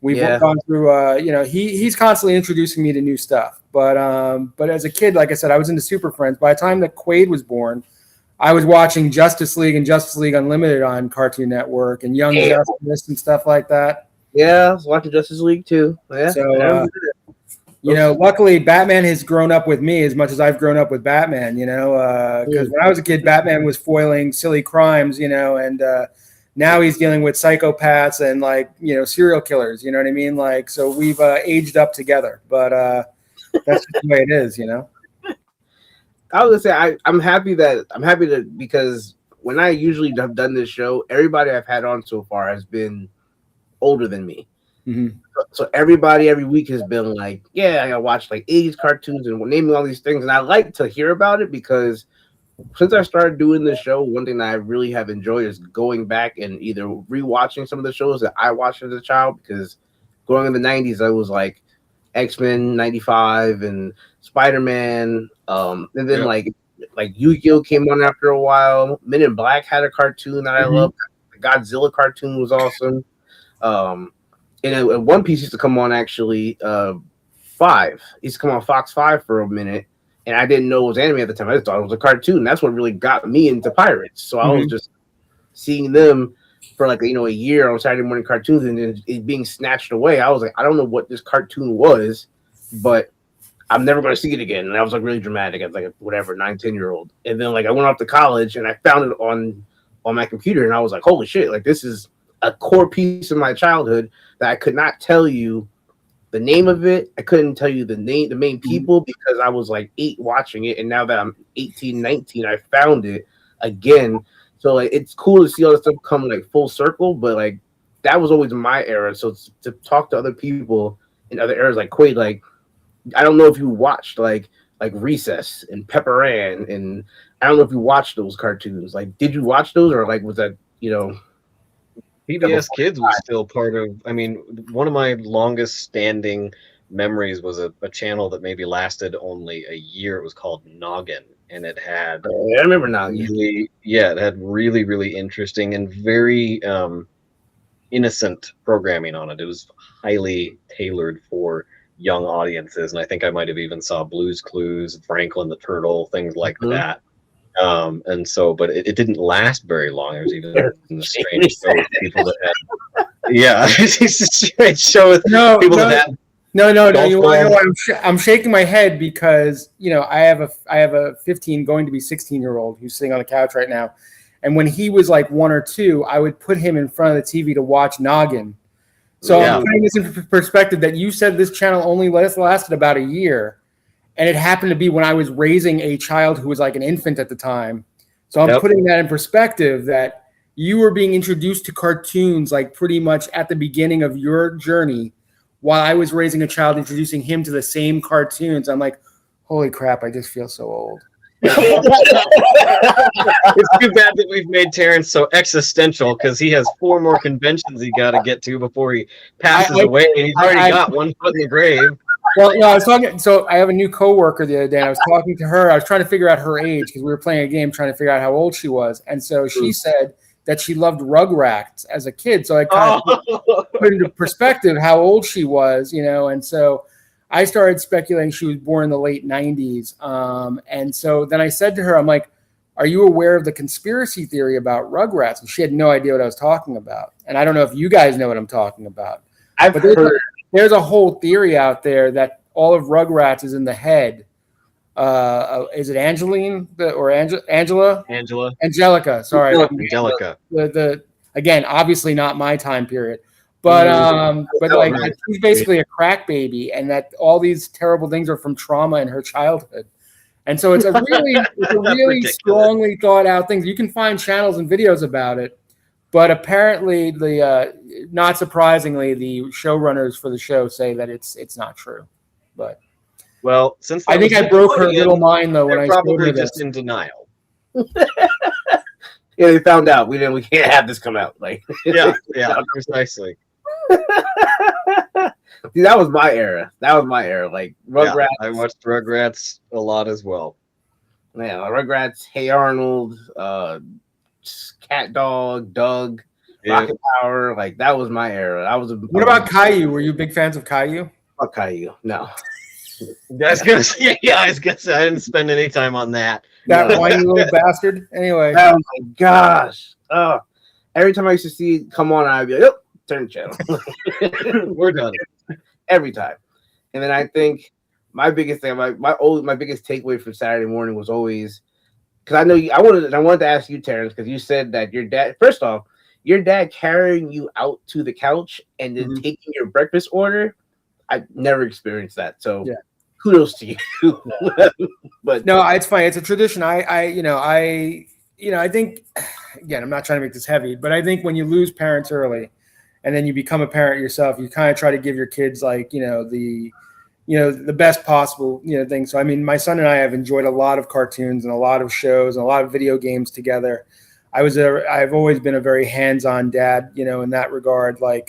We've gone through. You know, he's constantly introducing me to new stuff. But as a kid, like I said, I was into Super Friends. By the time that Quaid was born, I was watching Justice League and Justice League Unlimited on Cartoon Network and Young Justice and stuff like that. Yeah, I was watching Justice League too. Yeah. So, you know, luckily Batman has grown up with me as much as I've grown up with Batman, you know, because when I was a kid, Batman was foiling silly crimes, you know, and now he's dealing with psychopaths and like, you know, serial killers, you know what I mean? Like, so we've aged up together, but that's just the way it is, you know? I was gonna say I'm happy to because when I usually have done this show, everybody I've had on so far has been older than me. So everybody every week has been like, yeah, I gotta watch like 80s cartoons and naming all these things, and I like to hear about it because since I started doing this show, one thing that I really have enjoyed is going back and either rewatching some of the shows that I watched as a child, because growing in the 90s, I was like X-Men 95 and Spider-Man, and then like Yu-Gi-Oh came on after a while. Men in Black had a cartoon that I loved. Godzilla cartoon was awesome. And One Piece used to come on actually 5. It used to come on Fox 5 for a minute, and I didn't know it was anime at the time. I just thought it was a cartoon. That's what really got me into pirates. So I was just seeing them for like a year on Saturday morning cartoons, and then it being snatched away. I was like, I don't know what this cartoon was, but I'm never going to see it again. And I was like really dramatic as like a 9-10-year-old. And then like I went off to college and I found it on my computer, and I was like, holy shit, like this is a core piece of my childhood that I could not tell you the name of it. I couldn't tell you the main people, because I was like 8 watching it. And now that I'm 18, 19, I found it again. So like it's cool to see all this stuff come like full circle, but like that was always my era. So to talk to other people in other eras like Quaid, like I don't know if you watched like Recess and Pepper Ann, and I don't know if you watched those cartoons. Like, did you watch those, or like was that PBS Kids was still part of. I mean, one of my longest standing memories was a channel that maybe lasted only a year. It was called Noggin, and it had. I remember Noggin. It had really, really interesting and very innocent programming on it. It was highly tailored for young audiences, and I think I might have even saw Blue's Clues, Franklin the Turtle, things like that. And so, but it didn't last very long. There was even a strange show with people that had, it's a strange show with people that had. No. You want to know I'm shaking my head because I have a 15 going to be 16-year-old who's sitting on the couch right now, and when he was like 1 or 2, I would put him in front of the TV to watch Noggin. So I'm putting this in perspective that you said this channel only lasted about a year, and it happened to be when I was raising a child who was like an infant at the time. So I'm putting that in perspective, that you were being introduced to cartoons like pretty much at the beginning of your journey, while I was raising a child, introducing him to the same cartoons. I'm like, holy crap, I just feel so old. It's too bad that we've made Terrence so existential, because he has 4 more conventions he got to get to before he passes away, and he's already got one foot in the grave. Well, no, I was talking. So I have a new coworker the other day, and I was talking to her. I was trying to figure out her age because we were playing a game, trying to figure out how old she was. And so she said that she loved Rugrats as a kid. So I kind of put into perspective how old she was, And so I started speculating she was born in the late 90s. And so then I said to her, I'm like, are you aware of the conspiracy theory about Rugrats? And she had no idea what I was talking about. And I don't know if you guys know what I'm talking about. I've heard. There's a whole theory out there that all of Rugrats is in the head. Is it Angeline or Angela? Angelica. Sorry. Angelica. The again, obviously not my time period. But like she's basically a crack baby, and that all these terrible things are from trauma in her childhood. And so it's a really strongly thought out thing. You can find channels and videos about it, but apparently not surprisingly, the showrunners for the show say that it's not true. But since I think I broke her little mind though when I probably showed her just in denial. Yeah, they found out we can't have this come out. Like precisely. See, that was my era. Like Rugrats. I watched Rugrats a lot as well. Yeah, Rugrats, Hey Arnold, Cat Dog, Doug, Rocket Power. Like that was my era. What about Caillou? Were you big fans of Caillou? Fuck Caillou. No. I was gonna say, I didn't spend any time on that. That whiny little bastard. Anyway. Oh my gosh. Every time I used to see it come on, I'd be like, turn the channel. We're done. Every time. And then I think my biggest thing, my biggest takeaway from Saturday morning was always, because I know I wanted to ask you, Terrence, because you said that your dad, first off, your dad carrying you out to the couch and then taking your breakfast order, I've never experienced that. So kudos to you. But no, it's funny. It's a tradition. I think, again, I'm not trying to make this heavy, but I think when you lose parents early and then you become a parent yourself, you kind of try to give your kids the best possible, thing. So, I mean, my son and I have enjoyed a lot of cartoons and a lot of shows and a lot of video games together. I've always been a very hands-on dad, in that regard. Like,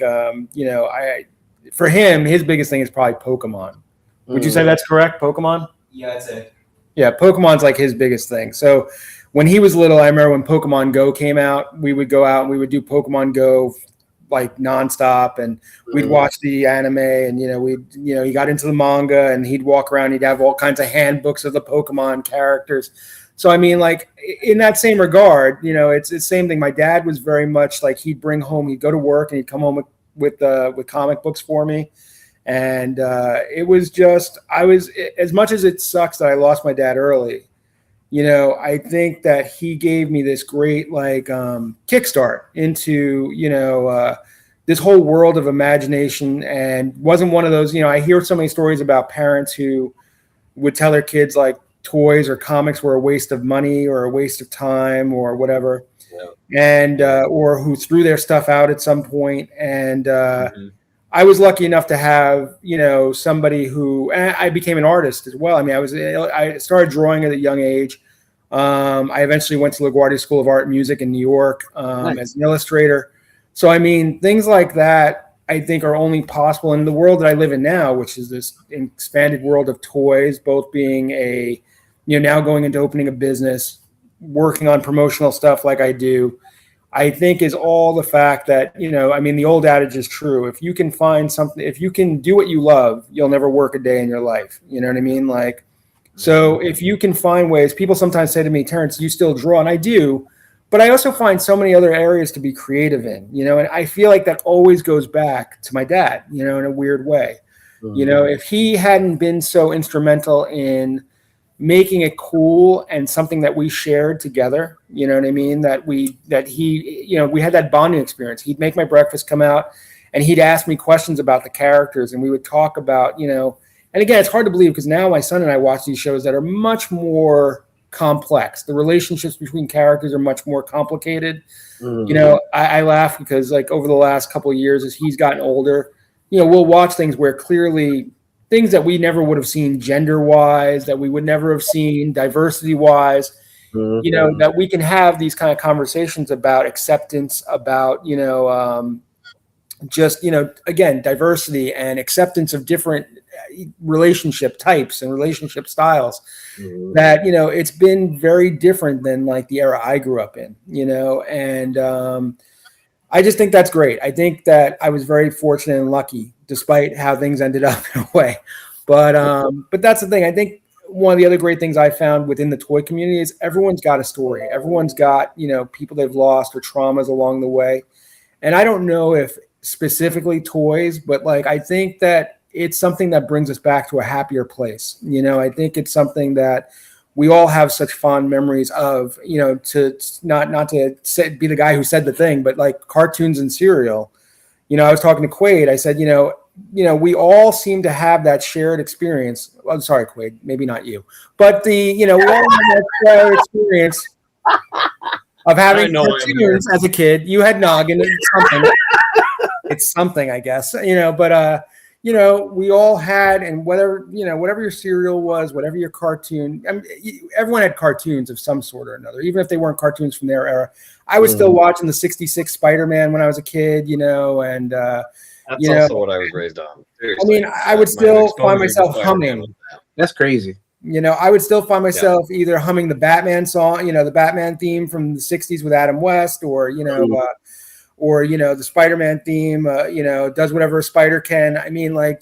for him, his biggest thing is probably Pokemon. Would you say that's correct? Pokemon? Yeah, I'd say. Yeah, Pokemon's like his biggest thing. So when he was little, I remember when Pokemon Go came out, we would go out and we would do Pokemon Go like nonstop, and we'd watch the anime, and he got into the manga, and he'd walk around, he'd have all kinds of handbooks of the Pokemon characters. So I mean, like in that same regard, it's the same thing. My dad was very much like he'd go to work and he'd come home with comic books for me, and it was just as much as it sucks that I lost my dad early. I think that he gave me this great kickstart into this whole world of imagination, and wasn't one of those. I hear so many stories about parents who would tell their kids like toys or comics were a waste of money or a waste of time or whatever, and or who threw their stuff out at some point. And I was lucky enough to have somebody who, and I became an artist as well. I mean, I started drawing at a young age. I eventually went to LaGuardia School of Art and Music in New York as an illustrator. So, I mean, things like that, I think, are only possible in the world that I live in now, which is this expanded world of toys, both being now going into opening a business, working on promotional stuff like I do. I think is all the fact that, I mean, the old adage is true. If you can find something, if you can do what you love, you'll never work a day in your life. You know what I mean? So if you can find ways, people sometimes say to me, Terrence, you still draw? And I do, but I also find so many other areas to be creative in, and I feel like that always goes back to my dad, in a weird way. If he hadn't been so instrumental in making it cool and something that we shared together, you know what I mean? We had that bonding experience. He'd make my breakfast, come out, and he'd ask me questions about the characters, and we would talk about, and again, it's hard to believe because now my son and I watch these shows that are much more complex. The relationships between characters are much more complicated. I laugh because over the last couple of years, as he's gotten older, we'll watch things where clearly things that we never would have seen gender-wise, that we would never have seen diversity-wise, that we can have these kind of conversations about acceptance, about, again, diversity and acceptance of different relationship types and relationship styles that, it's been very different than the era I grew up in, and I just think that's great. I think that I was very fortunate and lucky despite how things ended up in a way. But that's the thing. I think one of the other great things I found within the toy community is everyone's got a story. Everyone's got, people they've lost or traumas along the way. And I don't know if specifically toys, but I think that it's something that brings us back to a happier place. I think it's something that we all have such fond memories of, to not to be the guy who said the thing, but cartoons and cereal. I was talking to Quaid. I said, we all seem to have that shared experience. I'm sorry, Quaid, maybe not you, but we all have that shared experience of having cartoons as a kid. You had Noggin, it's something. It's something, I guess, but we all had, and whatever your cereal was, whatever your cartoon, I mean, everyone had cartoons of some sort or another, even if they weren't cartoons from their era. I was still watching the 66 Spider-Man when I was a kid, and that's also what I was raised on. Seriously. I mean, I would still find myself humming. That's crazy. I would still find myself either humming the Batman song, the Batman theme from the 60s with Adam West, or, or, the Spider-Man theme, does whatever a spider can. I mean, I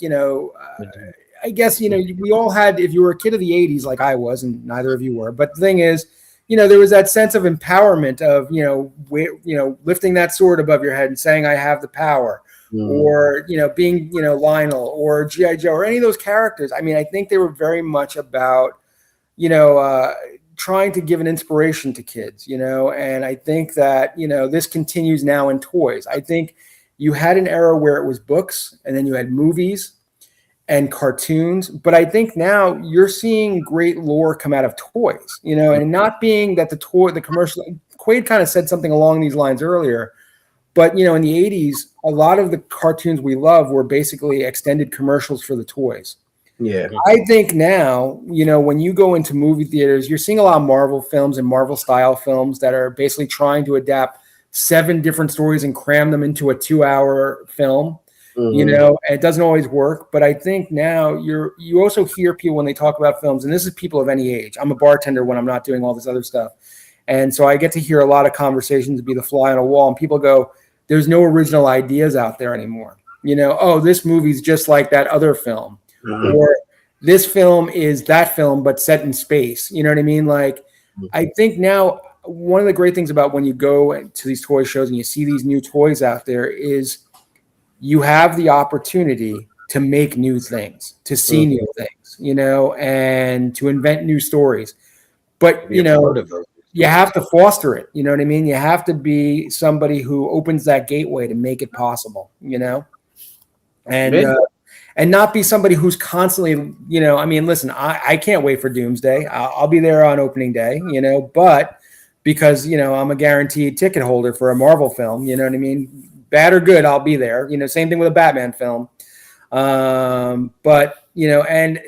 guess, we all had, if you were a kid of the 80s, like I was, and neither of you were, but the thing is, there was that sense of empowerment of, lifting that sword above your head and saying, I have the power, or, being, Lionel or G.I. Joe or any of those characters. I mean, I think they were very much about, trying to give an inspiration to kids, and I think that, this continues now in toys. I think you had an era where it was books, and then you had movies and cartoons, but I think now you're seeing great lore come out of toys, and not being that the commercial, Quaid kind of said something along these lines earlier, but, in the 80s, a lot of the cartoons we love were basically extended commercials for the toys. Yeah, I think now, when you go into movie theaters, you're seeing a lot of Marvel films and Marvel style films that are basically trying to adapt 7 different stories and cram them into a 2-hour film. It doesn't always work, but I think now you also hear people when they talk about films, and this is people of any age. I'm a bartender when I'm not doing all this other stuff. And so I get to hear a lot of conversations be the fly on a wall, and people go, there's no original ideas out there anymore. Oh, this movie's just like that other film, or this film is that film, but set in space. You know what I mean? Like, I think now one of the great things about when you go to these toy shows and you see these new toys out there is you have the opportunity to make new things, to see new things, and to invent new stories. But, you have to foster it. You know what I mean? You have to be somebody who opens that gateway to make it possible, and not be somebody who's constantly, listen, I can't wait for Doomsday. I'll be there on opening day, but because, I'm a guaranteed ticket holder for a Marvel film, you know what I mean? Bad or good, I'll be there. Same thing with a Batman film. But, and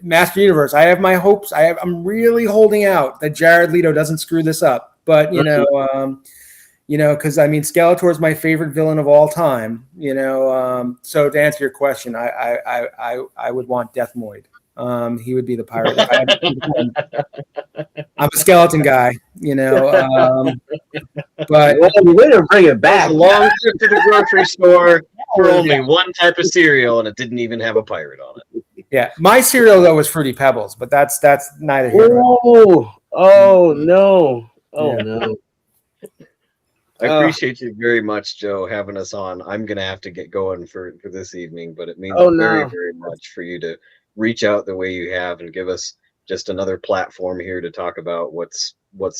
Master Universe, I have my hopes. I'm really holding out that Jared Leto doesn't screw this up. But, because Skeletor is my favorite villain of all time. So to answer your question, I would want Deathmoid. He would be the pirate. I'm a skeleton guy, but way to bring it back. A long trip to the grocery store for only one type of cereal, and it didn't even have a pirate on it. Yeah, my cereal though was Fruity Pebbles, but that's neither here nor No. I appreciate you very much, Joe, having us on. I'm gonna have to get going for this evening, but it means very, very much for you to reach out the way you have and give us just another platform here to talk about what's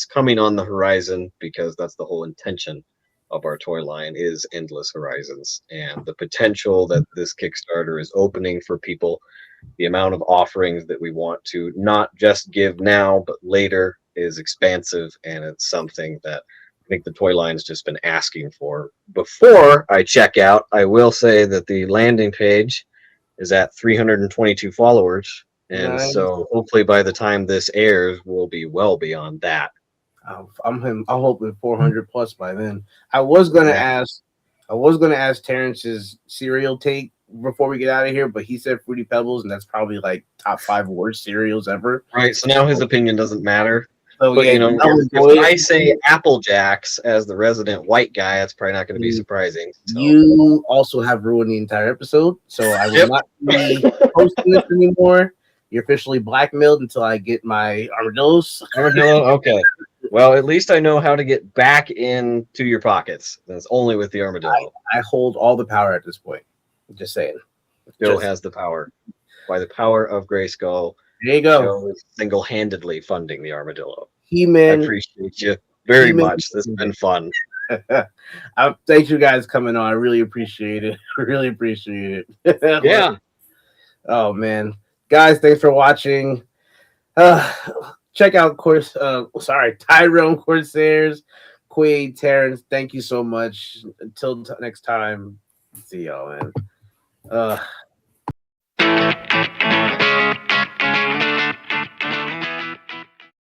coming on the horizon, because that's the whole intention of our toy line is endless horizons, and the potential that this Kickstarter is opening for people, the amount of offerings that we want to not just give now but later is expansive, and it's something that I think the toy line's just been asking for. Before I check out, I will say that the landing page is at 322 followers, and so hopefully by the time this airs, we'll be well beyond that. I'm hoping 400 plus by then. I was gonna ask Terrence's cereal take before we get out of here, but he said Fruity Pebbles, and that's probably like top 5 worst cereals ever. Right. So now his opinion doesn't matter. So, but if I say Apple Jacks as the resident white guy, that's probably not going to be surprising. So. You also have ruined the entire episode, so I will not be hosting this anymore. You're officially blackmailed until I get my armadillos. Armadillo, okay. Well, at least I know how to get back into your pockets. That's only with the armadillo. I hold all the power at this point. I'm just saying. Joe has the power. By the power of Grayskull. There you go. Joe is single-handedly funding the armadillo. He-Man. I appreciate you very much. This has been fun. Thank you guys coming on. I really appreciate it. Really appreciate it. Yeah. Oh man, guys, thanks for watching. Check out Tyrone Corsairs, Quaid, Terrence. Thank you so much. Until next time, see y'all, man.